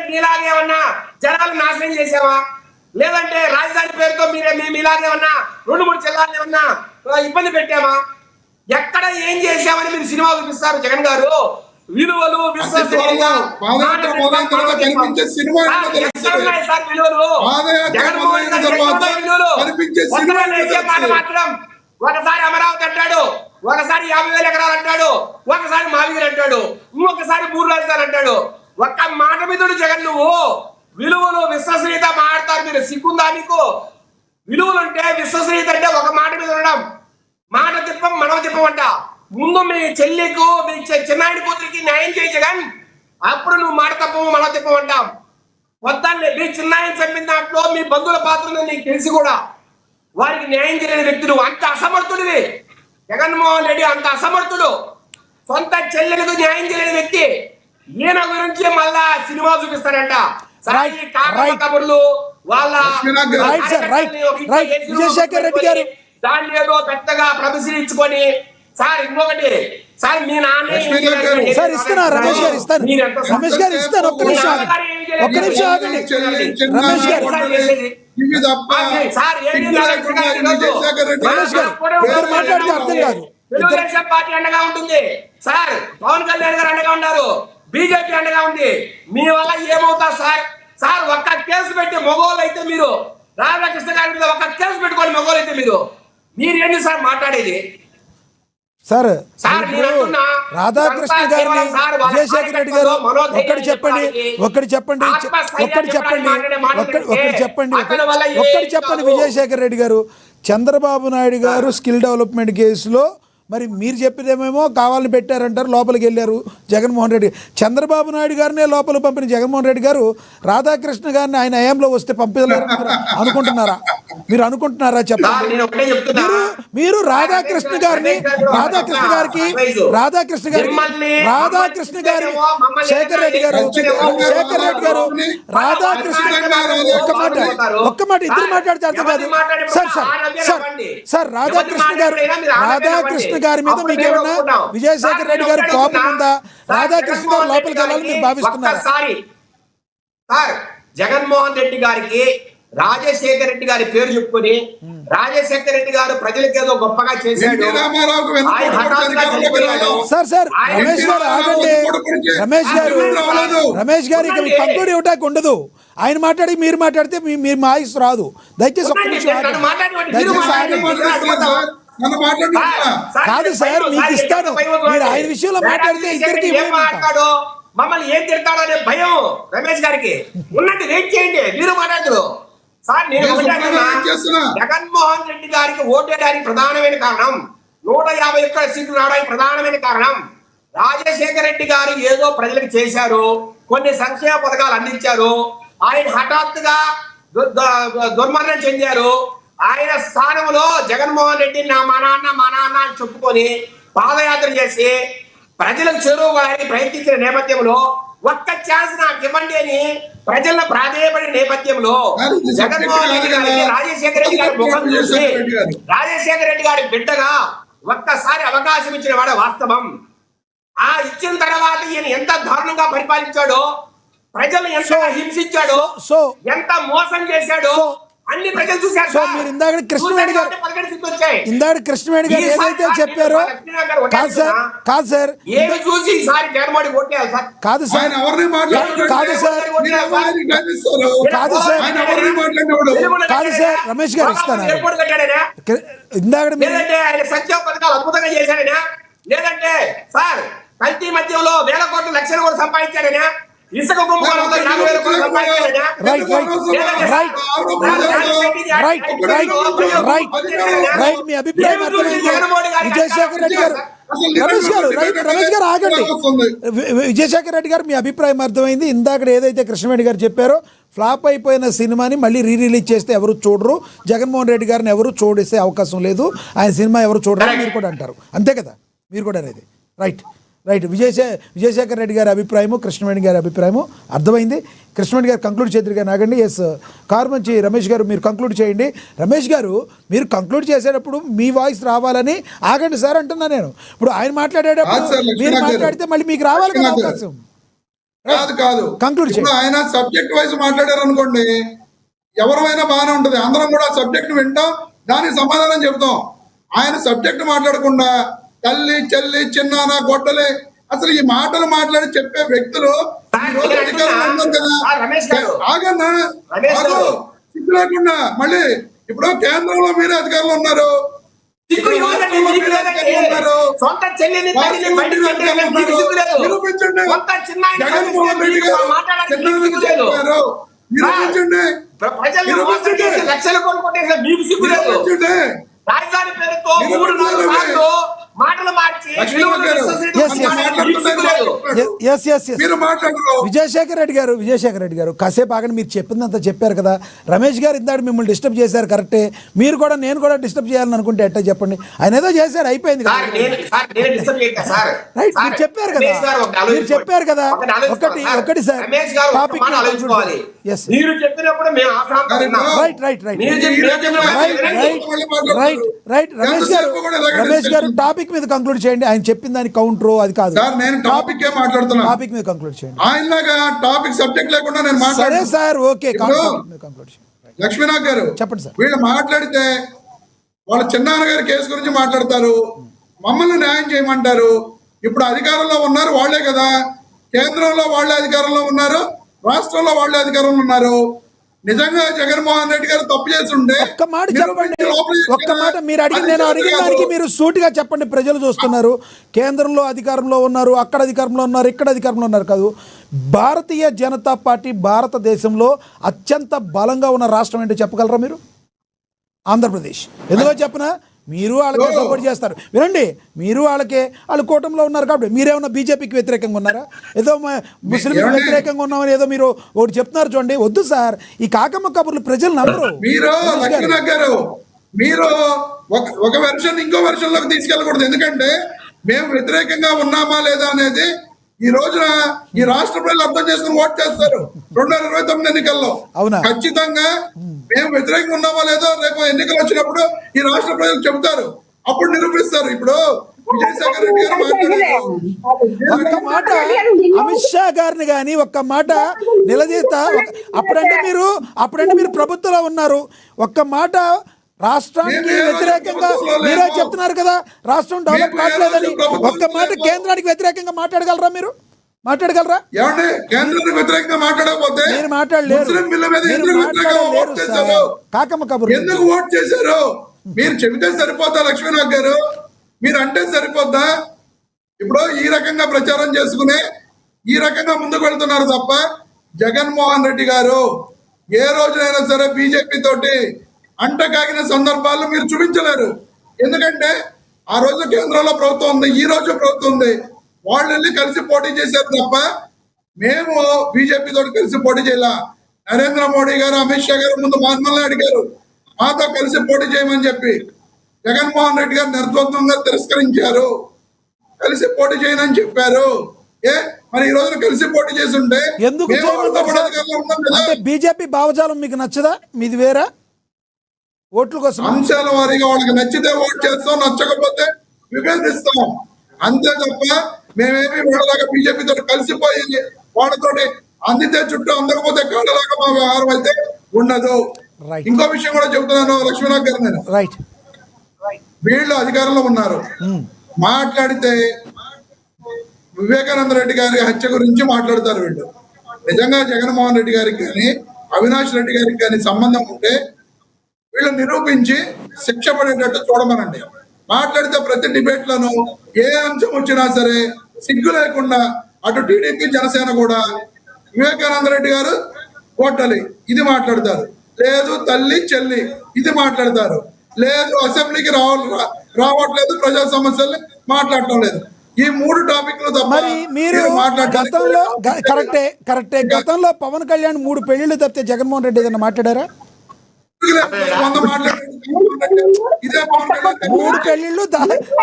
మీలాగేమన్నా జనాలు నాశనం చేసామా? లేదంటే రాజధాని పేరుతో మీలాగేమన్నా 2-3 జిల్లాలు ఏమన్నా ఇబ్బంది పెట్టామా? ఎక్కడ ఏం చేశామని మీరు సినిమా చూపిస్తారు జగన్ గారు? విలువలు విశ్వసనీయత పాదయాత్ర మొదలైన తర్వాత కనిపించే సినిమా ఏంటో తెలుస్తుంది. ఉన్నాయి సార్ విలువలు. పాదయాత్ర జగన్మోహన్ మొదలైన రెడ్డి తర్వాత విలువలు. కనిపించే సినిమా ఒక్కడే ఏంటో లేచే మాట తెలుస్తుంది. మాత్రం ఒకసారి అమరావతి అంటాడు, ఒకసారి 50,000 ఎకరాలు అంటాడు, ఒకసారి మావిగిరి అంటాడు, ఇంకొకసారి 3 రాజధానులు అంటాడు. ఒక్క మాట మీదుడు జగన్ నువ్వు. విలువలు విశ్వసనీయత మాట్లాడతారు మీరు. సిగ్గుందా నీకు? విలువలు అంటే విశ్వసనీయత అంటే ఒక మాట మీద ఉండడం. మాట తిప్పం మనవ తిప్పమంట. ముందు మీ చెల్లికు మీ చిన్నాయన కూతురికి న్యాయం చేయి జగన్, అప్పుడు నువ్వు మాట తప్పము మనవ తిప్పమంటాం. వద్దాన్ని మీ చిన్నాయన చంపిన దాంట్లో మీ బంధువుల పాత్ర ఉందని నీకు తెలిసి కూడా వారికి న్యాయం చేయలేని వ్యక్తి నువ్వు. అంత అసమర్థుడివి జగన్మోహన్ రెడ్డి, అంత అసమర్థుడు. సొంత చెల్లెలకు న్యాయం చేయలేని వ్యక్తి. ఈయన గురించి మళ్ళా సినిమా చూపిస్తారంట. కబుర్లు వాళ్ళ విజయశేఖర్ రెడ్డి గారు దాన్ని ఏదో పెద్దగా పరిశీలించుకొని సార్ ఇంకొకటి సార్ మీ నాన్న సార్ ఇస్తున్నా రమేష్ గారు ఇస్తాను. రమేష్ గారు ఇస్తాను. ఒక్క నిమిషం ఆగండి. రమేష్ గారు రమేష్ గారు ఇద్దరు మాట్లాడితే అర్థం కాదు. తెలుగుదేశం పార్టీ అండగా ఉంటుంది సార్. పవన్ కళ్యాణ్ గారు అండగా ఉన్నారు, బీజేపీ అండగా ఉంది. మీ వల్ల ఏమవుతారు సార్? సార్ ఒక్క కేసు పెట్టి మగోళ్ళు అయితే మీరు, రాధాకృష్ణ గారి మీద ఒక్క కేసు పెట్టుకోండి మగోళ్ళు అయితే మీరేంటి సార్ మాట్లాడేది? సార్ సార్ రాధాకృష్ణ గారిని విజయశేఖర్ రెడ్డి గారు ఒక్కటి చెప్పండి విజయశేఖర్ రెడ్డి గారు, చంద్రబాబు నాయుడు గారు స్కిల్ డెవలప్మెంట్ కేసులో మరి మీరు చెప్పిదేమేమో కావాలని పెట్టారంటారు, లోపలికి వెళ్ళారు జగన్మోహన్ రెడ్డి. చంద్రబాబు నాయుడు గారినే లోపల పంపిన జగన్మోహన్ రెడ్డి గారు రాధాకృష్ణ గారిని ఆయన హయాంలో వస్తే పంపించలేరు అనుకుంటున్నారా? మీరు అనుకుంటున్నారా చెప్పండి. మీరు రాధాకృష్ణ గారిని శేఖర్ రెడ్డి గారు ఒక్క మాట ఇద్దరు మాట్లాడితే అర్థం కాదు సార్. రాధాకృష్ణ గారి మీద మీకు ఏమన్నా విజయశేఖర్ రెడ్డి గారు కోపం ఉందా? రాధాకృష్ణ గారు లోపలికి వెళ్ళాలని మీరు భావిస్తున్నారా? సార్ జగన్మోహన్ రెడ్డి గారికి రాజశేఖర రెడ్డి గారి పేరు చెప్పుకొని రాజశేఖర రెడ్డి గారు ప్రజలకు ఏదో గొప్పగా చేశాడు. సార్ రమేష్ గారు ఆగండి. రమేష్ గారు ఇక కంక్లూడ్ ఇవ్వటానికి ఉండదు. ఆయన మాట్లాడి మీరు మాట్లాడితే మీ ఆయుష్ రాదు. దయచేసి ఒక్క నిమిషం కాదు సార్, మీకు ఇస్తాను. మీరు ఆయన విషయంలో మాట్లాడితే ఇద్దరికి మాట్లాడు, మమ్మల్ని ఏం తిడతాడో అనే భయం రమేష్ గారికి ఉన్నట్టు వెయిట్ చేయండి. మీరు మాట్లాడతారు సార్. నేను జగన్మోహన్ రెడ్డి గారికి ఓటేయడానికి ప్రధానమైన కారణం, 151 సీట్లు రావడానికి ప్రధానమైన కారణం రాజశేఖర రెడ్డి గారు ఏదో ప్రజలకు చేశారు, కొన్ని సంక్షేమ పథకాలు అందించారు. ఆయన హఠాత్తుగా దుర్మరణం చెందారు. ఆయన స్థానంలో జగన్మోహన్ రెడ్డి మా నాన్న అని చెప్పుకొని పాదయాత్ర చేసి ప్రజలకు చేరువడానికి ప్రయత్నించిన నేపథ్యంలో ఒక్క ఛాన్స్ నాకు ఇవ్వండి అని ప్రజలను ప్రాధేయపడిన నేపథ్యంలో జగన్మోహన్ రెడ్డి గారికి రాజశేఖర రెడ్డి గారి ముఖం చూసి రాజశేఖర రెడ్డి గారి బిడ్డగా ఒక్కసారి అవకాశం ఇచ్చిన వాడు వాస్తవం. ఆ ఇచ్చిన తర్వాత ఈయన ఎంత దారుణంగా పరిపాలించాడో, ప్రజలు ఎంత హింసించాడో, ఎంత మోసం చేశాడో అన్ని ప్రజలు చూశారు. సో మీరు ఇందాక కృష్ణవేణి గారు ఏదైతే చెప్పారో కాదు సార్ చూసి ఈసారి జగన్మోహన్ ఓటేయాలి సార్. కాదు సార్ రమేష్ గారు ఇస్తాను. ఇందాక ఆయన సంక్షేమ పథకాలు అద్భుతంగా చేశాడనా, లేదంటే సార్ కల్తీ మధ్యంలో 1,000 కోట్లు లక్షలు కూడా సంపాదించాడనా, ఇసుక మీ అభిప్రాయం విజయశేఖర్ రెడ్డి గారు రమేష్ గారు ఆగండి. విజయశేఖర్ రెడ్డి గారు మీ అభిప్రాయం అర్థమైంది. ఇందాక ఏదైతే కృష్ణవేణి గారు చెప్పారో ఫ్లాప్ అయిపోయిన సినిమాని మళ్ళీ రిలీజ్ చేస్తే ఎవరు చూడరు, జగన్మోహన్ రెడ్డి గారిని ఎవరు చూడేసే అవకాశం లేదు, ఆయన సినిమా ఎవరు చూడరు మీరు కూడా అంటారు. అంతే కదా మీరు కూడా అనేది? రైట్. విజయశేఖర్ రెడ్డి గారి అభిప్రాయము, కృష్ణవేణి గారి అభిప్రాయము అర్థమైంది. కృష్ణవేణి గారు కంక్లూడ్ చేద్దరుగా నాగండి. ఎస్ కార్మంచి రమేష్ గారు మీరు కంక్లూడ్ చేయండి. రమేష్ గారు మీరు కంక్లూడ్ చేసేటప్పుడు మీ వాయిస్ రావాలని ఆగండి సార్ అంటున్నా నేను. ఇప్పుడు ఆయన మాట్లాడేటప్పుడు మీరు మాట్లాడితే మళ్ళీ మీకు రావాలి కదా అవకాశం. కాదు కంక్లూడ్ చేయండి. ఆయన సబ్జెక్ట్ వైజ్ మాట్లాడారు అనుకోండి, ఎవరైనా బాగానే ఉంటుంది, అందరం కూడా సబ్జెక్ట్ వింటాం, దానికి సమాధానం చెప్తాం. ఆయన సబ్జెక్ట్ మాట్లాడకుండా తల్లి చెల్లి చిన్నాన గొడ్డలి అసలు ఈ మాటలు మాట్లాడి చెప్పే వ్యక్తులు ఈ రోజు అధికారంలో ఉన్నారు కదా. రమేష్ గారు, ఆగన్నా, రమేష్ ఆగు. గారు. సిగ్గు లేకుండా మళ్ళీ ఇప్పుడు కేంద్రంలో మీరే అధికారంలో ఉన్నారు, సిగ్గు ఎవరండి? మీకు లేదండి. సొంత చెల్లిని తల్లిని బయటికి పంపేయాలని మీకు సిగ్గు లేదు. నిరూపించండి. సొంత చిన్నాయన జగన్మోహన్ రెడ్డి మీకు గారు మాట్లాడడానికి మీకు సిగ్గు లేదు. చెప్పారు. నిరూపించండి. ప్రజల్ని మోసం చేసి లక్షలు కొనుక్కుంటే మీకు సిగ్గు లేదు. నిరూపించండి. రాజధాని పేరుతో 3-4 సార్లు మాటలు మార్చి లక్ష్మణ్ గారు, Yes, yes. మీకు సిగ్గు లేదు. ఎస్ ఎస్ ఎస్ మీరు మాట్లాడరు. విజయశేఖర్ రెడ్డి గారు కాసేపు ఆగండి. మీరు చెప్పిందంతా చెప్పారు కదా. రమేష్ గారు ఇందాక మిమ్మల్ని డిస్టర్బ్ చేశారు, కరెక్టే. మీరు కూడా నేను కూడా డిస్టర్బ్ చేయాలని అనుకుంటే ఎట్టా చెప్పండి. ఆయన ఏదో చేశారు, అయిపోయింది కదా. నేను డిస్టర్బ్ చేయట్లేదు సార్. రైట్, మీరు చెప్పారు కదా, రమేష్ గారు ఒకటి మీరు చెప్పారు కదా. ఒకటి సార్, రమేష్ గారు టాపిక్ మాట ఆలోచించుకోవాలి. Yes. మీరు చెప్పినప్పుడు మేము ఆ ప్రాంతం విన్నాం. రైట్ మీరు చెప్పినప్పుడు రైట్ రమేష్ గారు టాపిక్ మీద కంక్లూడ్ చేయండి. ఆయన చెప్పిన దానికి కౌంటర్ అది కాదు. సార్ నేను టాపిక్ ఏ మాట్లాడుతున్నా. టాపిక్ మీద కంక్లూడ్ చేయండి. ఆయనలాగా టాపిక్ సబ్జెక్ట్ లేకుండా నేను సరే మాట్లాడుతున్నా. Sir, okay. కంక్లూడ్ చేయండి. లక్ష్మీనాథ్ గారు చెప్పండి సార్. వీళ్ళు మాట్లాడితే వాళ్ళ చిన్నాన్న గారి కేసు గురించి మాట్లాడతారు, మమ్మల్ని న్యాయం చేయమంటారు. ఇప్పుడు అధికారంలో ఉన్నారు వాళ్ళే కదా, కేంద్రంలో వాళ్ళే అధికారంలో ఉన్నారు, రాష్ట్రంలో వాళ్ళే అధికారంలో ఉన్నారు. నిజంగా జగన్మోహన్ రెడ్డి గారు తప్పు చేస్తుంటే ఒక్క మాట చెప్పండి, ఒక్క మాట మీరు నేను అడిగిన దానికి మీరు సూటిగా చెప్పండి. ప్రజలు చూస్తున్నారు, కేంద్రంలో అధికారంలో ఉన్నారు, అక్కడ అధికారంలో ఉన్నారు, ఇక్కడ అధికారంలో ఉన్నారు కాదు. భారతీయ జనతా పార్టీ భారతదేశంలో అత్యంత బలంగా ఉన్న రాష్ట్రం ఏంటో చెప్పగలరా మీరు? ఆంధ్రప్రదేశ్. ఎందుకో చెప్పనా, మీరు వాళ్ళకే సపోర్ట్ చేస్తారు. వినండి, మీరు వాళ్ళు కూటమిలో ఉన్నారు కాబట్టి మీరేమన్నా బీజేపీకి వ్యతిరేకంగా ఉన్నారా? ఏదో ముస్లింకి వ్యతిరేకంగా ఉన్నామని ఏదో మీరు ఒకటి చెప్తున్నారు. చూడండి, వద్దు సార్, ఈ కాకమ్మ కబుర్లు ప్రజలు నమ్మరు. మీరు లక్ష్మీనాథ్ గారు, మీరు ఒక వెర్షన్ ఇంకో వెర్షన్ లోకి తీసుకెళ్ళకూడదు. ఎందుకంటే మేము వ్యతిరేకంగా ఉన్నామా లేదా అనేది ఈ రోజున ఈ రాష్ట్ర ప్రజలు అర్థం చేసుకుని ఓట్ చేస్తారు 2029 ఎన్నికల్లో. అవునా? ఖచ్చితంగా మేము వ్యతిరేకంగా ఉన్నామా లేదో రేపు ఎన్నికలు వచ్చినప్పుడు ఈ రాష్ట్ర ప్రజలు చెబుతారు, అప్పుడు నిరూపిస్తారు. ఇప్పుడు విజయశేఖర్ రెడ్డి గారు మాట్లాడారు, ఒక్క మాట అమిత్ షా గారిని కానీ ఒక్క మాట నిలదీస్తా. అప్పుడంటే మీరు ప్రభుత్వంలో ఉన్నారు. ఒక్క మాట రాష్ట్రానికి వ్యతిరేకంగా మీరే చెప్తున్నారు కదా, రాష్ట్రం డెవలప్ కావట్లేదని. ఒక్క మాట కేంద్రానికి వ్యతిరేకంగా మాట్లాడగలరా? మీరు మాట్లాడగలరా? ఏమండి, కేంద్రానికి వ్యతిరేకంగా మాట్లాడకపోతే మీరు మాట్లాడలేరు. ముస్లిం బిల్లు మీద ఎందుకు వ్యతిరేకంగా ఓట్ చేశారు? కాకమ్మ కబుర్లు ఎందుకు ఓట్ చేశారు? మీరు చెబితే సరిపోద్దా లక్ష్మీనాథ్ గారు? మీరు అంటే సరిపోద్దా? ఇప్పుడు ఈ రకంగా ప్రచారం చేసుకుని ఈ రకంగా ముందుకు వెళ్తున్నారు తప్ప జగన్మోహన్ రెడ్డి గారు ఏ రోజునైనా సరే బీజేపీ తోటి అంటకాగిన సందర్భాలు మీరు చూపించలేరు. ఎందుకంటే ఆ రోజు కేంద్రంలో ప్రభుత్వం ఉంది, ఈ రోజు ప్రభుత్వం ఉంది. వాళ్ళు వెళ్ళి కలిసి పోటీ చేశారు తప్ప మేము బీజేపీ తోటి కలిసి పోటీ చేయాల. నరేంద్ర మోడీ గారు, అమిత్ షా గారు ముందు మమ్మల్ని అడిగారు మాతో కలిసి పోటీ చేయమని చెప్పి. జగన్మోహన్ రెడ్డి గారు నిర్ద్వంద్వంగా తిరస్కరించారు, కలిసి పోటీ చేయనని చెప్పారు. మరి ఈ రోజున కలిసి పోటీ చేసి ఉంటే ఎందుకు అంటే బీజేపీ భావజాలం మీకు నచ్చదా? మీది వేరా? ఓట్ల కోసం అంశాల వారీగా వాళ్ళకి నచ్చితే ఓట్ చేస్తాం, నచ్చకపోతే విభేదిస్తాం, అంతే తప్ప మేమేమి వాళ్ళలాగా బీజేపీతో కలిసిపోయి వాళ్ళతోటి అందితే చుట్టూ అందకపోతే కాళ్ళలాగా మా వ్యవహారం అయితే ఉండదు. ఇంకో విషయం కూడా చెబుతున్నాను లక్ష్మీనాథ్ గారు, నేను వీళ్ళు అధికారంలో ఉన్నారు, మాట్లాడితే వివేకానంద రెడ్డి గారి హత్య గురించి మాట్లాడతారు వీళ్ళు. నిజంగా జగన్మోహన్ రెడ్డి గారికి కానీ అవినాష్ రెడ్డి గారికి కానీ సంబంధం ఉంటే వీళ్ళు నిరూపించి శిక్ష పడేటట్టు చూడమనండి. మాట్లాడితే ప్రతి డిబేట్ లోనూ ఏ అంశం వచ్చినా సరే సిగ్గు లేకుండా అటు టీడీపీ జనసేన కూడా వివేకానంద రెడ్డి గారు కోటలి ఇది మాట్లాడతారు, లేదు తల్లి చెల్లి ఇది మాట్లాడతారు, లేదు అసెంబ్లీకి రావట్లేదు, ప్రజా సమస్యల్ని మాట్లాడటం లేదు. ఈ 3 టాపిక్లు తప్ప మరి మీరు గతంలో కరెక్టే గతంలో పవన్ కళ్యాణ్ 3 పెళ్లిళ్ళు తప్పితే జగన్మోహన్ రెడ్డి ఏదైనా మాట్లాడారా? 3 పెళ్లిళ్ళు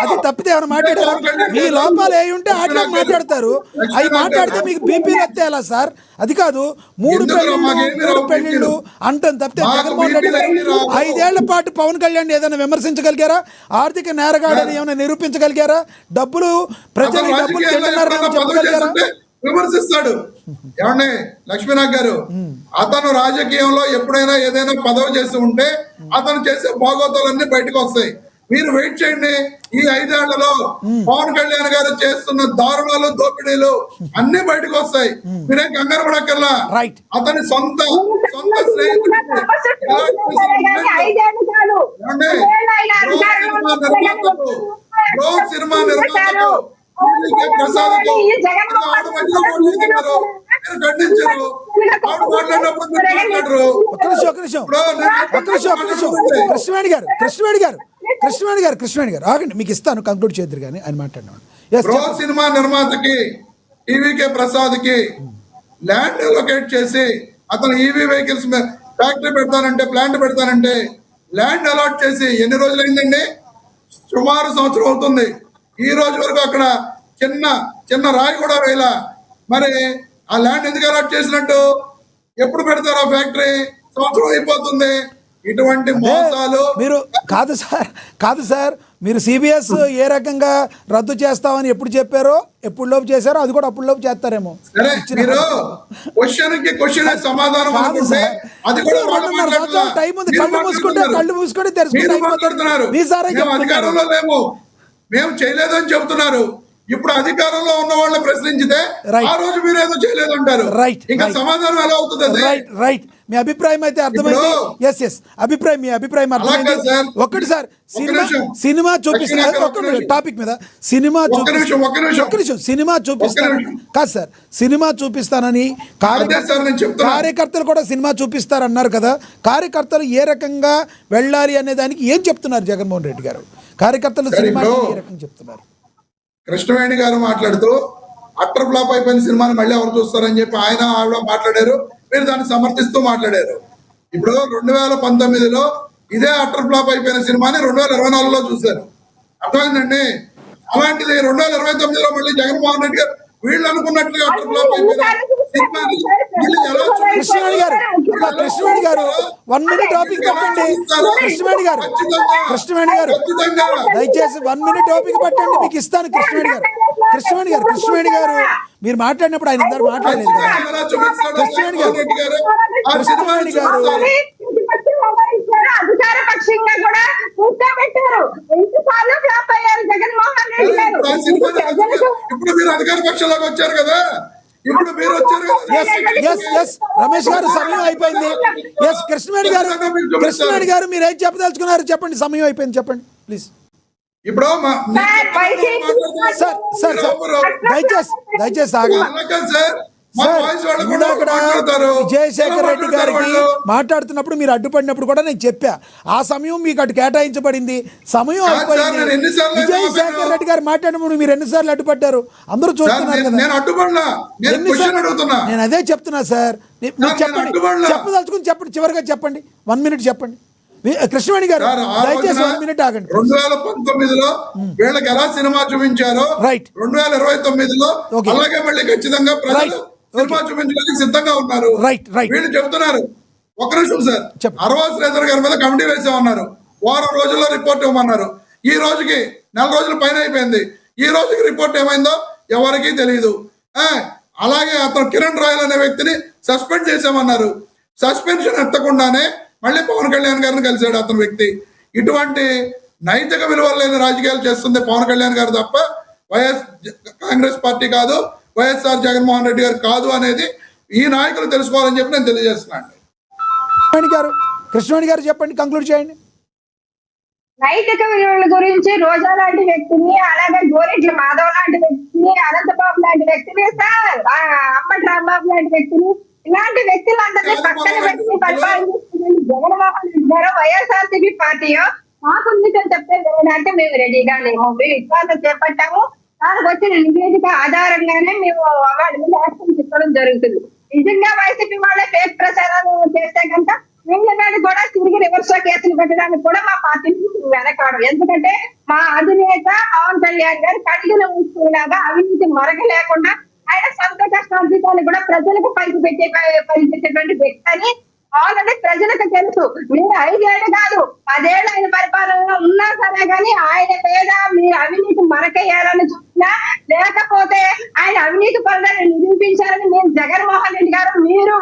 అది తప్పితే ఏమైనా మాట్లాడారా? మీ లోపాలు ఏ ఉంటే ఆటలో మాట్లాడతారు, అవి మాట్లాడితే మీకు బీపీలు వస్తాయలా సార్? అది కాదు, 3 పెళ్లిళ్ళు అంటాం తప్పితే జగన్మోహన్ రెడ్డి గారు 5 ఏళ్ల పాటు పవన్ కళ్యాణ్ ఏదైనా విమర్శించగలిగారా? ఆర్థిక నేరగాడని ఏమైనా నిరూపించగలిగారా? ప్రజలు డబ్బులు తింటున్నారని చెప్పగలిగారా? విమర్శిస్తాడు. ఏమండి లక్ష్మీనాథ్ గారు, అతను రాజకీయంలో ఎప్పుడైనా ఏదైనా పదవి చేస్తూ ఉంటే అతను చేసే భాగోతాలన్నీ బయటకు వస్తాయి. మీరు వెయిట్ చేయండి. ఈ 5 ఏళ్లలో పవన్ కళ్యాణ్ గారు చేస్తున్న దారుణాలు, దోపిడీలు అన్ని బయటకు వస్తాయి. మీరేం కంగారు పడక్కర్లా. Right. అతని సొంత స్నేహితుడు సినిమా నిర్మాతలు ప్రసాద్ ఖండించారు. మాట్లాడినప్పుడు కృష్ణవేణి గారు ఆగండి, మీకు ఇస్తాను, కంక్లూడ్ చేద్దరు కానీ ఆయన మాట్లాడినాడు. బ్రో సినిమా నిర్మాతకి టీవీకే ప్రసాద్ కి ల్యాండ్ అలొకేట్ చేసి అతను ఈవీ వెహికల్స్ ఫ్యాక్టరీ పెడతానంటే, ప్లాంట్ పెడతానంటే ల్యాండ్ అలాట్ చేసి ఎన్ని రోజులు అయిందండి? సుమారు సంవత్సరం అవుతుంది. ఈ రోజు వరకు అక్కడ చిన్న రాయి కూడా వేయలా. మరి ఆ ల్యాండ్ ఎందుకు అలాట్ చేసినట్టు? ఎప్పుడు పెడతారు ఆ ఫ్యాక్టరీ? సంవత్సరం అయిపోతుంది. ఇటువంటి మోసాలు మీరు కాదు సార్ మీరు సిబిఎస్ ఏ రకంగా రద్దు చేస్తామని ఎప్పుడు చెప్పారో, ఎప్పుడు లోపు చేశారో అది కూడా అప్పుడు లోపు చేస్తారేమో. సరే, మీరు క్వశ్చన్ సమాధానం అనుకుంటే అది కూడా టైం ఉంది. కళ్ళు మూసుకుంటే మాట్లాడుతున్నారు. మేము అధికారంలో లేము, మేము చేయలేదని చెబుతున్నారు. ఇప్పుడు అధికారంలో ఉన్న వాళ్ళని ప్రశ్నించితే ఆ రోజు మీరు ఏదో చేయలేదు అంటారు. ఇంకా సమాధానం ఎలా అవుతుంది? రైట్. మీ అభిప్రాయం అయితే అర్థమైంది. అభిప్రాయం, మీ అభిప్రాయం అర్థమైంది. ఒక్కటి సార్, సినిమా చూపిస్తారు టాపిక్ మీద సినిమా చూపిస్తాను కాదు సార్, సినిమా చూపిస్తానని కార్యకర్తలు కూడా సినిమా చూపిస్తారన్నారు కదా. కార్యకర్తలు ఏ రకంగా వెళ్ళాలి అనే దానికి ఏం చెప్తున్నారు జగన్మోహన్ రెడ్డి గారు? కార్యకర్తలు సినిమా ఏ రకంగా చెప్తున్నారు? కృష్ణవేణి గారు మాట్లాడుతూ అట్టర్ ఫ్లాప్ అయిపోయిన సినిమాని మళ్ళీ ఎవరు చూస్తారని చెప్పి ఆయన ఆవిడ మాట్లాడారు. మీరు దాన్ని సమర్థిస్తూ మాట్లాడారు. ఇప్పుడు 2019లో ఇదే అట్టర్ ఫ్లాప్ అయిపోయిన సినిమాని 2024లో చూశారు. అర్థమైందండి? అలాంటిది 2029లో మళ్ళీ జగన్మోహన్ రెడ్డి గారు వీళ్ళు అనుకున్నట్లుగా అట్టర్ ఫ్లాప్ అయిపోయిన సినిమాని కృష్ణవేణి గారు 1 minute టాపిక్ పెట్టండి. కృష్ణవేణి గారు దయచేసి 1 minute టాపిక్ పెట్టండి, మీకు ఇస్తాను. కృష్ణవేణి గారు మీరు మాట్లాడినప్పుడు ఆయన ఇద్దరు మాట్లాడలేదు కదా. కృష్ణవేణి గారు అధికార పక్షంగా కూడా కూర్చోబెట్టారు. ఎన్నిసార్లు ఫ్లాప్ అయ్యారు జగన్మోహన్ రెడ్డి గారు. ఇప్పుడు మీరు అధికార పక్షంలోకి వచ్చారు కదా. ఇప్పుడు మీరు వచ్చారు కదా. రమేష్ గారు సమయం అయిపోయింది. కృష్ణవేణి గారు మీరు ఏం చెప్పదలుచుకున్నారు చెప్పండి, సమయం అయిపోయింది, చెప్పండి ప్లీజ్. ఇప్పుడు దయచేసి విజయశేఖర్ రెడ్డి గారికి మాట్లాడుతున్నప్పుడు మీరు అడ్డుపడినప్పుడు కూడా నేను చెప్పా, ఆ సమయం మీకు అటు కేటాయించబడింది, సమయం అయిపోయింది. విజయశేఖర్ రెడ్డి గారు మాట్లాడినప్పుడు మీరు ఎన్నిసార్లు అడ్డుపడ్డారు? అందరూ చూస్తున్నారు కదా. నేను అదే చెప్తున్నా సార్. చెప్పండి, చెప్పదలుచుకుని చెప్పండి, చివరిగా చెప్పండి. 1 minute చెప్పండి. కృష్ణవేణి గారు దయచేసి 1 minute ఆగండి. 2019లో వీళ్ళకి ఎలా సినిమా చూపించారో 2029లో అలాగే మళ్ళీ ఖచ్చితంగా ప్రజలు సినిమా చూపించడానికి సిద్ధంగా ఉన్నారు. వీళ్ళు చెప్తున్నారు. ఒక నిమిషం సార్, అరవా శ్రీధర్ గారి మీద కమిటీ వేసామన్నారు. వారం రోజుల్లో రిపోర్ట్ ఇవ్వమన్నారు. ఈ రోజుకి 4 రోజుల పైన అయిపోయింది. ఈ రోజుకి రిపోర్ట్ ఏమైందో ఎవరికీ తెలియదు. అలాగే అతను కిరణ్ రాయల్ అనే వ్యక్తిని సస్పెండ్ చేసామన్నారు. సస్పెన్షన్ ఎత్తకుండానే మళ్ళీ పవన్ కళ్యాణ్ గారిని కలిశాడు అతని వ్యక్తి. ఇటువంటి నైతిక విలువలు లేని రాజకీయాలు చేస్తుంది పవన్ కళ్యాణ్ గారు తప్ప కాంగ్రెస్ పార్టీ కాదు, వైఎస్ఆర్ జగన్మోహన్ రెడ్డి గారు కాదు అనేది ఈ నాయకులు తెలుసుకోవాలని చెప్పి నేను తెలియజేస్తున్నాను. కృష్ణవేణి గారు చెప్పండి, కంక్లూడ్ చేయండి. నైతిక విలువల గురించి రోజా లాంటి వ్యక్తిని, అలాగే గోరెట్ల మాధవ్ లాంటి వ్యక్తిని, అనంతబాబు లాంటి వ్యక్తిని, సార్ అమ్మటి రాంబాబు లాంటి వ్యక్తిని, ఇలాంటి వ్యక్తులందరినీ పక్కన పెట్టి పరిపాలిస్తున్న జగన్మోహన్ రెడ్డి గారు వైఎస్ఆర్సీపీ పార్టీయో మాకుంది చెప్తే అంటే మేము రెడీగా లేము. మేము విశ్వాసం చేపట్టాము. దానికి వచ్చిన నివేదిక ఆధారంగానే మేము వాళ్ళ మీద యాక్షన్ తీసుకోవడం జరుగుతుంది. నిజంగా వైసీపీ వాళ్ళే ఫేక్ ప్రచారాలు చేస్తే కనుక వీళ్ళ మీద కూడా తిరిగి రివర్స్ లో కేసులు పెట్టడానికి కూడా మా పార్టీ వెనకాడు. ఎందుకంటే మా అధినేత పవన్ కళ్యాణ్ గారు కడిగిన ఉంచుకునేలాగా అవినీతి మరక లేకుండా ఆయన సొంత కష్టార్జితాన్ని కూడా ప్రజలకు పంపించేటువంటి వ్యక్తి అని ఆల్రెడీ ప్రజలకు తెలుసు. మీరు 5 ఏళ్ళు కాదు 10 ఏళ్ళు ఆయన పరిపాలనలో ఉన్నా సరే గానీ ఆయన మీద మీరు అవినీతి మరకేయాలని చూసినా, లేకపోతే ఆయన అవినీతి పరులని నిరూపించాలని మేము జగన్మోహన్ రెడ్డి గారు మీరు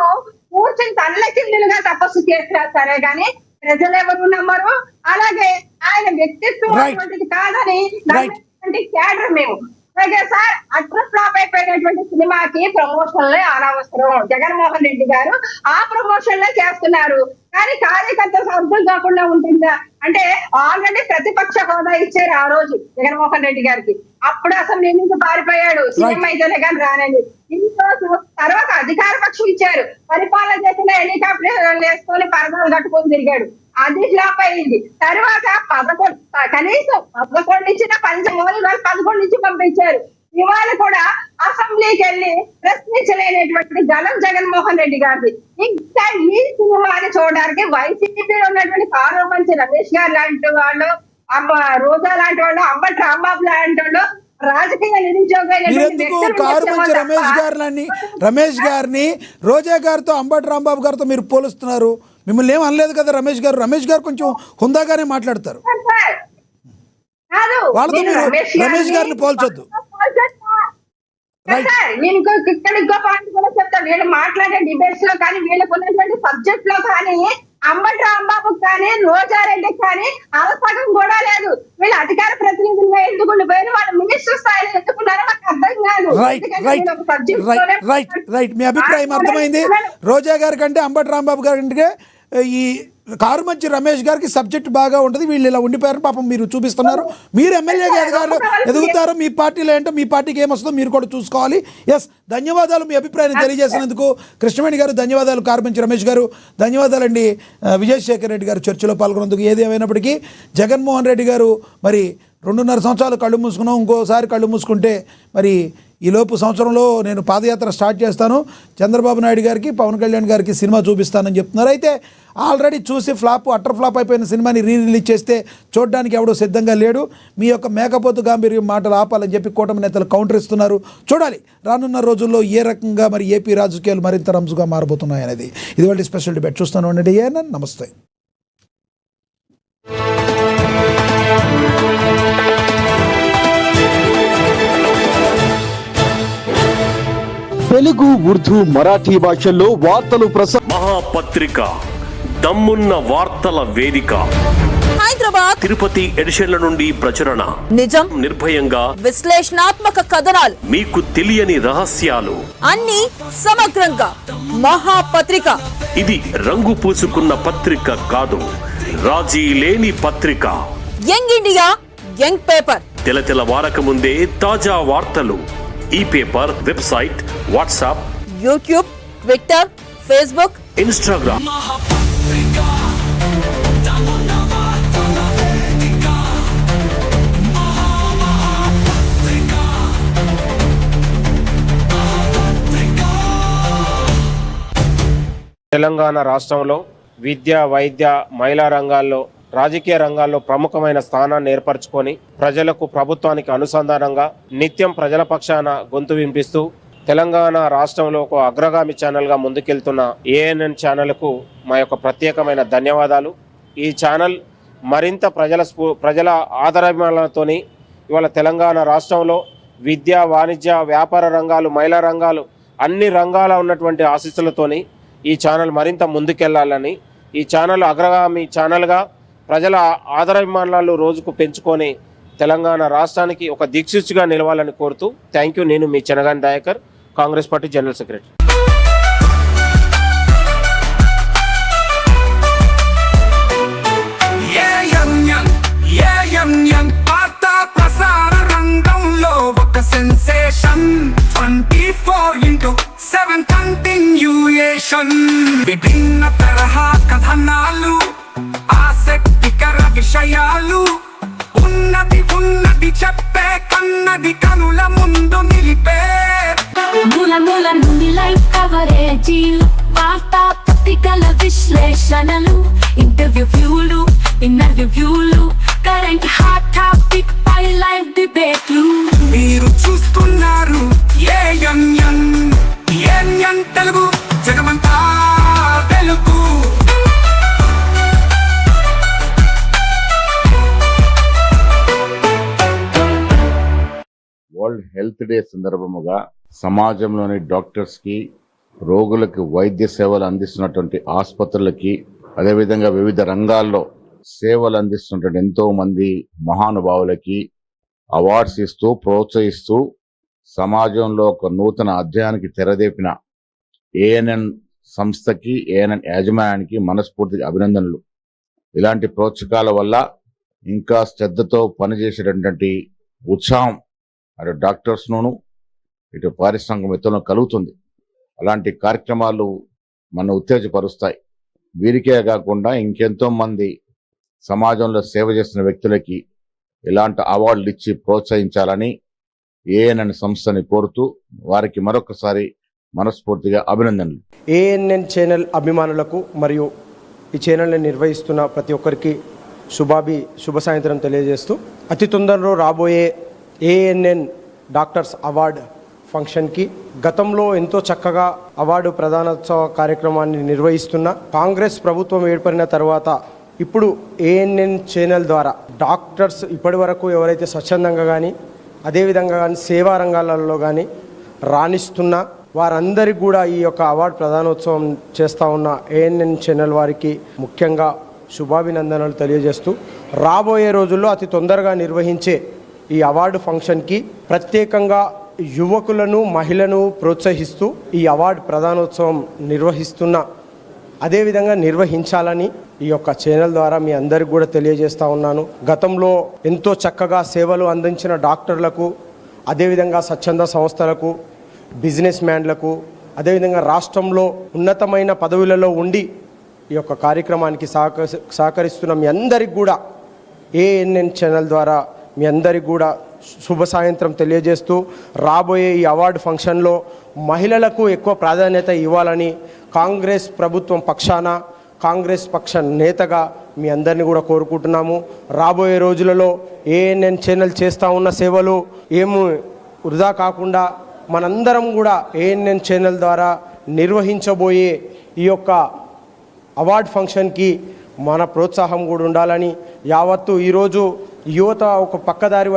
కూర్చొని తల్లకిందులుగా తపస్సు చేసినా సరే గానీ ప్రజలు ఎవరు నమ్మరు. అలాగే ఆయన వ్యక్తిత్వం Right. అటువంటిది కాదని Right. నమ్మేటువంటి క్యాడర్ మేము. అలాగే సార్ అట్టర్ ఫ్లాప్ అయిపోయినటువంటి సినిమాకి ప్రమోషన్లే అనవసరం. జగన్మోహన్ రెడ్డి గారు ఆ ప్రమోషన్లే చేస్తున్నారు. కానీ కార్యకర్తలు అర్థం కాకుండా ఉంటుందా అంటే ఆల్రెడీ ప్రతిపక్ష హోదా ఇచ్చారు ఆ రోజు జగన్మోహన్ రెడ్డి గారికి. అప్పుడు అసెంబ్లీ నుంచి పారిపోయాడు సీఎం అయితేనే కానీ రానని. ఈ రోజు తర్వాత అధికార పక్షం ఇచ్చారు, పరిపాలన చేసిన హెలికాప్టర్ వేసుకొని పరదాలు కట్టుకొని తిరిగాడు. అది ఫ్లాప్ అయింది. తర్వాత 11 కనీసం 11 ఇచ్చిన పంచమూలి 11 నుంచి పంపించారు. ఇవాళ కూడా అసెంబ్లీకి వెళ్ళి ప్రశ్నించలేనటువంటి గలం జగన్మోహన్ రెడ్డి గారిది. ఇంకా ఈ సినిమాని చూడడానికి వైసీపీలో ఉన్నటువంటి కారుమంచి రమేష్ గారు లాంటి వాళ్ళు, రోజా లాంటి వాళ్ళు, అంబటి రాంబాబు లాంటి వాళ్ళు, రాజకీయ మీరెందుకు కారుమంచి రమేష్ గారిని రోజా గారితో అంబటి రాంబాబు గారితో మీరు పోలుస్తున్నారు? మిమ్మల్ని ఏం అనలేదు కదా రమేష్ గారు. రమేష్ గారు కొంచెం హుందాగానే మాట్లాడతారు. వాళ్ళతో మీరు రమేష్ గారిని పోల్చొద్దు. నేను ఇక్కడ ఇంకో పాయింట్ కూడా చెప్తా. వీళ్ళు మాట్లాడే డిబేట్స్ లో కానీ, వీళ్ళకు ఉన్నటువంటి సబ్జెక్ట్ లో కానీ, అంబటి రాంబాబు కానీ, రోజారెడ్డికి కానీ అవసరం కూడా లేదు. వీళ్ళు అధికార ప్రతినిధులుగా ఎందుకు ఉండిపోయారు, వాళ్ళు మినిస్టర్ స్థాయిలో ఎందుకున్నారో నాకు అర్థం కాదు. రైట్ మీ అభిప్రాయం అర్థమైంది. రోజా గారి కంటే అంబటి రాంబాబు గారి కంటే ఈ కారుమంచి రమేష్ గారికి సబ్జెక్ట్ బాగా ఉంటుంది. వీళ్ళు ఇలా ఉండిపోయారు పాపం మీరు చూపిస్తున్నారు. మీరు ఎమ్మెల్యేగా ఎదుగుతారు. మీ పార్టీలో ఏంటో మీ పార్టీకి ఏమొస్తుందో మీరు కూడా చూసుకోవాలి. ఎస్, ధన్యవాదాలు మీ అభిప్రాయాన్ని తెలియజేసినందుకు కృష్ణవేణి గారు. ధన్యవాదాలు కారుమంచి రమేష్ గారు. ధన్యవాదాలండి విజయశేఖర్ రెడ్డి గారు చర్చలో పాల్గొన్నందుకు. ఏది ఏమైనప్పటికీ జగన్మోహన్ రెడ్డి గారు మరి 2.5 సంవత్సరాలు కళ్ళు మూసుకున్నాం. ఇంకోసారి కళ్ళు మూసుకుంటే మరి ఈలోపు సంవత్సరంలో నేను పాదయాత్ర స్టార్ట్ చేస్తాను. చంద్రబాబు నాయుడు గారికి, పవన్ కళ్యాణ్ గారికి సినిమా చూపిస్తానని చెప్తున్నారు. అయితే ఆల్రెడీ చూసి అట్టర్ ఫ్లాప్ అయిపోయిన సినిమాని రిలీజ్ చేస్తే చూడడానికి ఎవడో సిద్ధంగా లేడు. మీ యొక్క మేకపోతు గాంభీర్యం మాటలు ఆపాలని చెప్పి కూటమి నేతలు కౌంటర్ ఇస్తున్నారు. చూడాలి రానున్న రోజుల్లో ఏ రకంగా మరి ఏపీ రాజకీయాలు మరింత రంజుగా మారబోతున్నాయి అనేది. ఇదివరకు స్పెషల్ డిబేట్ చూస్తాను అండి. నమస్తే. తెలుగు, ఉర్దూ, మరాఠీ భాషల్లో వార్తలు మహాపత్రిక, దమ్మున్న వార్తల వేదిక, హైదరాబాద్, తిరుపతి ఎడిషన్ల నుండి ప్రచురణ, నిజం, నిర్భయంగా విశ్లేషణాత్మక కథనాలు, మీకు తెలియని రహస్యాలు, అన్ని సమగ్రంగా. మహాపత్రిక ఇది రంగు పూసుకున్న పత్రిక కాదు, రాజీ లేని పత్రిక. Young India, young paper. తెలతెల వారకముందే తాజా వార్తలు. ఈ paper website, WhatsApp, YouTube, Twitter, Facebook, Instagram. Telangana రాష్ట్రంలో విద్య, వైద్య, మహిళా రంగాల్లో, రాజకీయ రంగాల్లో ప్రముఖమైన స్థానాన్ని ఏర్పరచుకొని ప్రజలకు, ప్రభుత్వానికి అనుసంధానంగా నిత్యం ప్రజల పక్షాన గొంతు వినిపిస్తూ తెలంగాణ రాష్ట్రంలో ఒక అగ్రగామి ఛానల్గా ముందుకెళ్తున్న ANN ఛానల్కు మా యొక్క ప్రత్యేకమైన ధన్యవాదాలు. ఈ ఛానల్ మరింత ప్రజల ఆదరాభిమానాలతోని ఇవాళ తెలంగాణ రాష్ట్రంలో విద్య, వాణిజ్య, వ్యాపార రంగాలు, మహిళా రంగాలు, అన్ని రంగాల ఉన్నటువంటి ఆశీస్సులతోని ఈ ఛానల్ మరింత ముందుకెళ్లాలని, ఈ ఛానల్ అగ్రగామి ఛానల్గా ప్రజల ఆదరాభిమానాలు రోజుకు పెంచుకొని తెలంగాణ రాష్ట్రానికి ఒక దిక్సూచిగా నిలవాలని కోరుతూ థ్యాంక్ యూ. నేను మీ Chenagani Dayakar, Congress party general secretary. ప్రసార రంగంలో ఒక సెన్సేషన్ 24/7 కంటిన్యూయేషన్. విభిన్న తరహా కథనాలు, ఆసక్తికర విషయాలు, ఉన్నది చెప్పే కన్నది కనుల ముందు నిలిపే. మూల నుండి లైవ్ కవరేజీ, వార్తా పత్రికల విశ్లేషణలు, ఇంటర్వ్యూలు, కరెంట్ హాట్ టాపిక్ పై లైవ్ డిబేట్లు. మీరు చూస్తున్నారు ANN తెలుగు, జగమంతా తెలుగు. వరల్డ్ హెల్త్ డే సందర్భముగా సమాజంలోని డాక్టర్స్కి, రోగులకు వైద్య సేవలు అందిస్తున్నటువంటి ఆసుపత్రులకి, అదేవిధంగా వివిధ రంగాల్లో సేవలు అందిస్తున్న ఎంతో మంది మహానుభావులకి అవార్డ్స్ ఇస్తూ ప్రోత్సహిస్తూ సమాజంలో ఒక నూతన అధ్యాయానికి తెరదేపిన ఏఎన్ఎన్ సంస్థకి ఏఎన్ఎన్ యాజమాన్యానికి మనస్ఫూర్తిగా అభినందనలు. ఇలాంటి ప్రోత్సాహాల వల్ల ఇంకా శ్రద్ధతో పనిచేసేటటువంటి ఉత్సాహం అటు డాక్టర్స్ను ఇటు పారిశ్రామికవేత్తలను కలుగుతుంది. అలాంటి కార్యక్రమాలు మన ఉత్తేజపరుస్తాయి. వీరికే కాకుండా ఇంకెంతో మంది సమాజంలో సేవ చేస్తున్న వ్యక్తులకి ఇలాంటి అవార్డులు ఇచ్చి ప్రోత్సహించాలని ఏఎన్ఎన్ సంస్థని కోరుతూ వారికి మరొకసారి మనస్ఫూర్తిగా అభినందనలు. ఏఎన్ఎన్ ఛానల్ అభిమానులకు మరియు ఈ ఛానల్ని నిర్వహిస్తున్న ప్రతి ఒక్కరికి శుభ సాయంత్రం తెలియజేస్తూ అతి తొందరలో రాబోయే ఏఎన్ఎన్ డాక్టర్స్ అవార్డ్ ఫంక్షన్కి గతంలో ఎంతో చక్కగా అవార్డు ప్రదానోత్సవ కార్యక్రమాన్ని నిర్వహిస్తున్న కాంగ్రెస్ ప్రభుత్వం ఏర్పడిన తర్వాత ఇప్పుడు ఏఎన్ఎన్ ఛానల్ ద్వారా డాక్టర్స్ ఇప్పటి వరకు ఎవరైతే స్వచ్ఛందంగా కానీ అదేవిధంగా కానీ సేవా రంగాలలో కానీ రాణిస్తున్న వారందరికీ కూడా ఈ యొక్క అవార్డు ప్రదానోత్సవం చేస్తూ ఉన్న ఏఎన్ఎన్ ఛానల్ వారికి ముఖ్యంగా శుభాభినందనలు తెలియజేస్తూ రాబోయే రోజుల్లో అతి తొందరగా నిర్వహించే ఈ అవార్డు ఫంక్షన్కి ప్రత్యేకంగా యువకులను మహిళలను ప్రోత్సహిస్తూ ఈ అవార్డు ప్రదానోత్సవం అదేవిధంగా నిర్వహించాలని ఈ యొక్క ఛానల్ ద్వారా మీ అందరికి కూడా తెలియజేస్తూ ఉన్నాను. గతంలో ఎంతో చక్కగా సేవలు అందించిన డాక్టర్లకు అదేవిధంగా స్వచ్ఛంద సంస్థలకు బిజినెస్ మ్యాన్లకు అదేవిధంగా రాష్ట్రంలో ఉన్నతమైన పదవులలో ఉండి ఈ యొక్క కార్యక్రమానికి సహకరిస్తున్న మీ అందరికి కూడా ఏఎన్ఎన్ ఛానల్ ద్వారా మీ అందరికి కూడా శుభ సాయంత్రం తెలియజేస్తూ రాబోయే ఈ అవార్డు ఫంక్షన్లో మహిళలకు ఎక్కువ ప్రాధాన్యత ఇవ్వాలని కాంగ్రెస్ ప్రభుత్వం పక్షాన కాంగ్రెస్ పక్ష నేతగా మీ అందరినీ కూడా కోరుకుంటున్నాము. రాబోయే రోజులలో ఏఎన్ఎన్ ఛానల్ చేస్తూ ఉన్న సేవలు ఏమీ వృధా కాకుండా మనందరం కూడా ఏఎన్ఎన్ ఛానల్ ద్వారా నిర్వహించబోయే ఈ యొక్క అవార్డ్ ఫంక్షన్కి మన ప్రోత్సాహం కూడా ఉండాలని యావత్తు ఈరోజు యువత ఒక పక్కదారి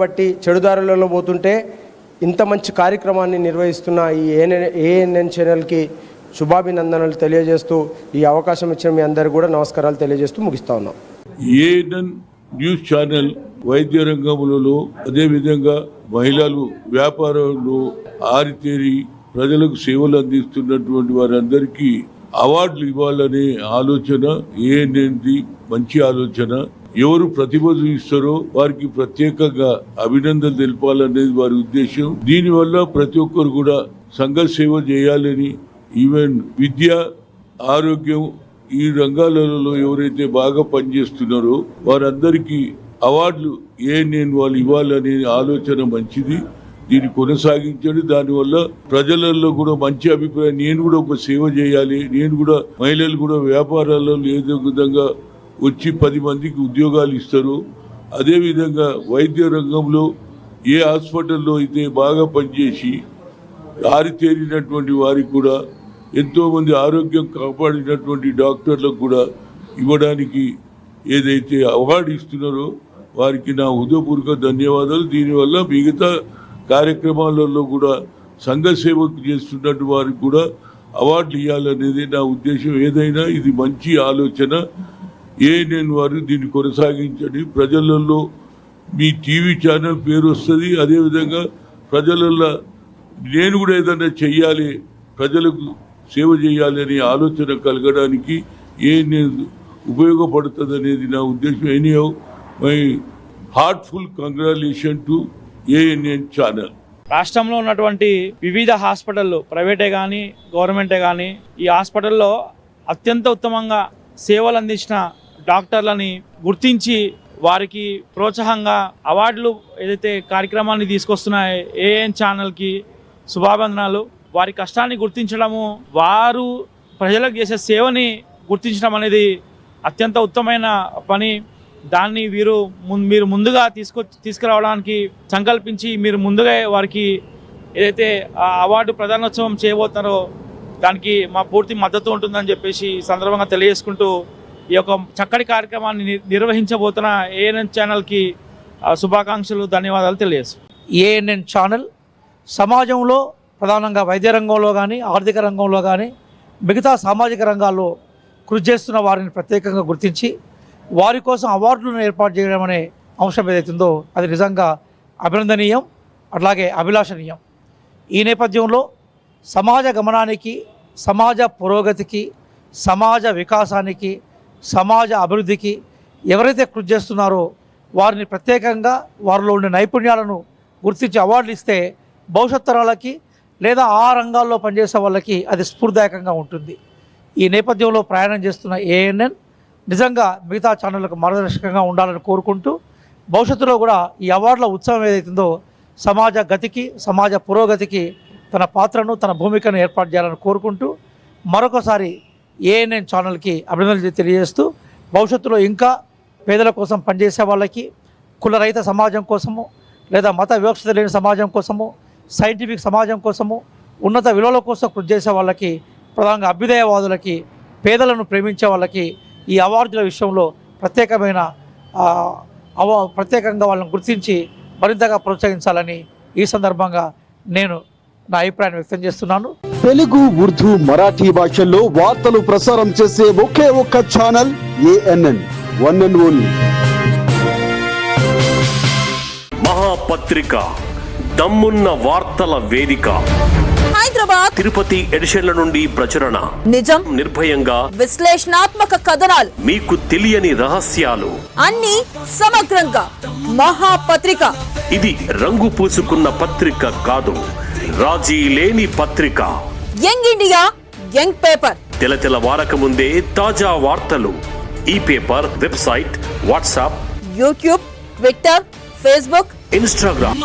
బట్టి చెడుదారులలో పోతుంటే ఇంత మంచి కార్యక్రమాన్ని నిర్వహిస్తున్న ఈ ఏఎన్ఎన్ ఛానల్కి శుభాభినందనలు తెలియజేస్తూ ఈ అవకాశం ఇచ్చిన మీ అందరికీ కూడా నమస్కారాలు తెలియజేస్తూ ముగిస్తా ఉన్నాం. ఏఎన్ఎన్ న్యూస్ ఛానల్ వైద్య రంగంలో అదేవిధంగా మహిళలు వ్యాపారంలో ఆరితేరి ప్రజలకు సేవలు అందిస్తున్నటువంటి వారందరికీ అవార్డులు ఇవ్వాలనే ఆలోచన ఏఎన్ఎన్ది మంచి ఆలోచన. ఎవరు ప్రతిభ చూపిస్తారో వారికి ప్రత్యేకంగా అభినందనలు తెలపాలనేది వారి ఉద్దేశం. దీనివల్ల ప్రతి ఒక్కరు కూడా సంఘ సేవ చేయాలని, ఈవెన్ విద్య, ఆరోగ్యం ఈ రంగాలలో ఎవరైతే బాగా పనిచేస్తున్నారో వారందరికీ అవార్డులు ఏఎన్ఎన్ వాళ్ళు ఇవ్వాలనే ఆలోచన మంచిది. దీన్ని కొనసాగించండి. దానివల్ల ప్రజలలో కూడా మంచి అభిప్రాయం, నేను కూడా ఒక సేవ చేయాలి, నేను కూడా మహిళలు కూడా వ్యాపారాల్లో ఏదో విధంగా వచ్చి 10 మందికి ఉద్యోగాలు ఇస్తారు. అదేవిధంగా వైద్య రంగంలో ఏ హాస్పిటల్లో అయితే బాగా పనిచేసి ఆరితేరినటువంటి వారికి కూడా ఎంతోమంది ఆరోగ్యం కాపాడినటువంటి డాక్టర్లకు కూడా ఇవ్వడానికి ఏదైతే అవార్డు ఇస్తున్నారో వారికి నా హృదయపూర్వక ధన్యవాదాలు. దీనివల్ల మిగతా కార్యక్రమాలలో కూడా సంఘ సేవకు చేస్తున్నట్టు వారికి కూడా అవార్డులు ఇవ్వాలనేది నా ఉద్దేశం. ఏదైనా ఇది మంచి ఆలోచన. ఏఎన్ఎన్ వారు దీన్ని కొనసాగించండి. ప్రజలలో మీ టీవీ ఛానల్ పేరు వస్తుంది. అదేవిధంగా ప్రజలలో నేను కూడా ఏదైనా చెయ్యాలి, ప్రజలకు సేవ చేయాలి అనే ఆలోచన కలగడానికి ఏఎన్ఎన్ ఉపయోగపడుతుంది అనేది నా ఉద్దేశం. Anyhow my heartful congratulation to ANN channel. రాష్ట్రంలో ఉన్నటువంటి వివిధ హాస్పిటళ్ళు, ప్రైవేటే కానీ గవర్నమెంటే కానీ, ఈ హాస్పిటల్లో అత్యంత ఉత్తమంగా సేవలు అందించిన డాక్టర్లని గుర్తించి వారికి ప్రోత్సాహంగా అవార్డులు ఏదైతే కార్యక్రమాన్ని తీసుకొస్తున్న ఏఎన్ ఛానల్కి శుభాభివందనాలు. వారి కష్టాన్ని గుర్తించడము, వారు ప్రజలకు చేసే సేవని గుర్తించడం అనేది అత్యంత ఉత్తమమైన పని. దాన్ని మీరు ముందుగా తీసుకురావడానికి సంకల్పించి మీరు ముందుగా వారికి ఏదైతే అవార్డు ప్రదానోత్సవం చేయబోతున్నారో దానికి మా పూర్తి మద్దతు ఉంటుందని చెప్పేసి సందర్భంగా తెలియజేసుకుంటూ ఈ యొక్క చక్కటి కార్యక్రమాన్ని నిర్వహించబోతున్న ఏఎన్ఎన్ ఛానల్కి శుభాకాంక్షలు, ధన్యవాదాలు తెలియజేస్తాం. ఏఎన్ఎన్ ఛానల్ సమాజంలో ప్రధానంగా వైద్య రంగంలో కానీ, ఆర్థిక రంగంలో కానీ, మిగతా సామాజిక రంగాల్లో కృషి చేస్తున్న వారిని ప్రత్యేకంగా గుర్తించి వారి కోసం అవార్డులను ఏర్పాటు చేయడం అనే అంశం ఏదైతుందో అది నిజంగా అభినందనీయం, అట్లాగే అభిలాషణీయం. ఈ నేపథ్యంలో సమాజ గమనానికి, సమాజ పురోగతికి, సమాజ వికాసానికి, సమాజ అభివృద్ధికి ఎవరైతే కృషి చేస్తున్నారో వారిని ప్రత్యేకంగా వారిలో ఉండే నైపుణ్యాలను గుర్తించి అవార్డులు ఇస్తే భవిష్యత్ తరాలకి లేదా ఆ రంగాల్లో పనిచేసే వాళ్ళకి అది స్ఫూర్తిదాయకంగా ఉంటుంది. ఈ నేపథ్యంలో ప్రయాణం చేస్తున్న ANN నిజంగా మిగతా ఛానళ్లకు మార్గదర్శకంగా ఉండాలని కోరుకుంటూ భవిష్యత్తులో కూడా ఈ అవార్డుల ఉత్సవం ఏదైతుందో సమాజ గతికి, సమాజ పురోగతికి తన పాత్రను, తన భూమికను ఏర్పాటు చేయాలని కోరుకుంటూ మరొకసారి ANN ఛానల్కి అభినందనలు తెలియజేస్తూ భవిష్యత్తులో ఇంకా పేదల కోసం పనిచేసే వాళ్ళకి, కులరహిత సమాజం కోసము లేదా మత వివక్షత లేని సమాజం కోసము, సైంటిఫిక్ సమాజం కోసము, ఉన్నత విలువల కోసం కృషి చేసే వాళ్ళకి, ప్రధానంగా అభ్యుదయవాదులకి, పేదలను ప్రేమించే వాళ్ళకి ఈ అవార్డుల విషయంలో ప్రత్యేకంగా వాళ్ళని గుర్తించి మరింతగా ప్రోత్సహించాలని ఈ సందర్భంగా నేను నా అభిప్రాయాన్ని వ్యక్తం చేస్తున్నాను. తెలుగు, ఉర్దూ, మరాఠీ భాషల్లో వార్తలు ప్రసారం చేసే ఒకే ఒక్క channel ANN, one and only. మహాపత్రిక, దమ్మున్న వార్తల వేదిక. హైదరాబాద్, తిరుపతి ఎడిషన్ల నుండి ప్రచురణ. నిజం, నిర్భయంగా విశ్లేషణాత్మక కథనాలు, మీకు తెలియని రహస్యాలు, అన్ని సమగ్రంగా. మహాపత్రిక. ఇది రంగు పూసుకున్న పత్రిక కాదు, రాజీ లేని పత్రిక. Young India, young paper. తెలతెల వారక ముందే తాజా వార్తలు. ఈ paper website, WhatsApp, YouTube, Twitter, Facebook, Instagram.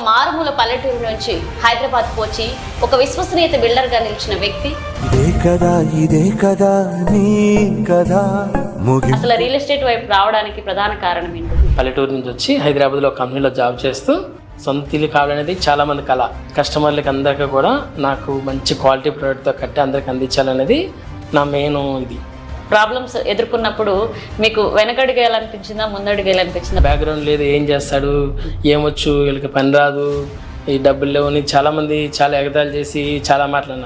మారుమూల పల్లెటూరు నుంచి హైదరాబాద్ వచ్చి ఒక విశ్వసనీయత బిల్డర్ గా నిలిచిన వ్యక్తి. అసలు రియల్ ఎస్టేట్ వైపు రావడానికి ప్రధాన కారణం ఏంటి? పల్లెటూరు నుంచి వచ్చి హైదరాబాద్ లో కంపెనీలో జాబ్ చేస్తూ సొంత ఇల్లు కావాలనేది చాలా మంది కళ. కస్టమర్లకి అందరికీ కూడా నాకు మంచి క్వాలిటీ ప్రోడక్ట్తో కట్టి అందరికి అందించాలనేది నా మెయిన్ ఇది. ప్రాబ్లమ్స్ ఎదుర్కొన్నప్పుడు మీకు వెనకడిగేయాలనిపించిందా, ముందడిగేయాలనిపించిందా? బ్యాక్గ్రౌండ్ లేదు, ఏం చేస్తాడు, ఏమొచ్చు, వీళ్ళకి పని రాదు, ఈ డబ్బులు లేవని చాలామంది చాలా ఎగతాళి చేసి చాలా మాట్లాడినారు.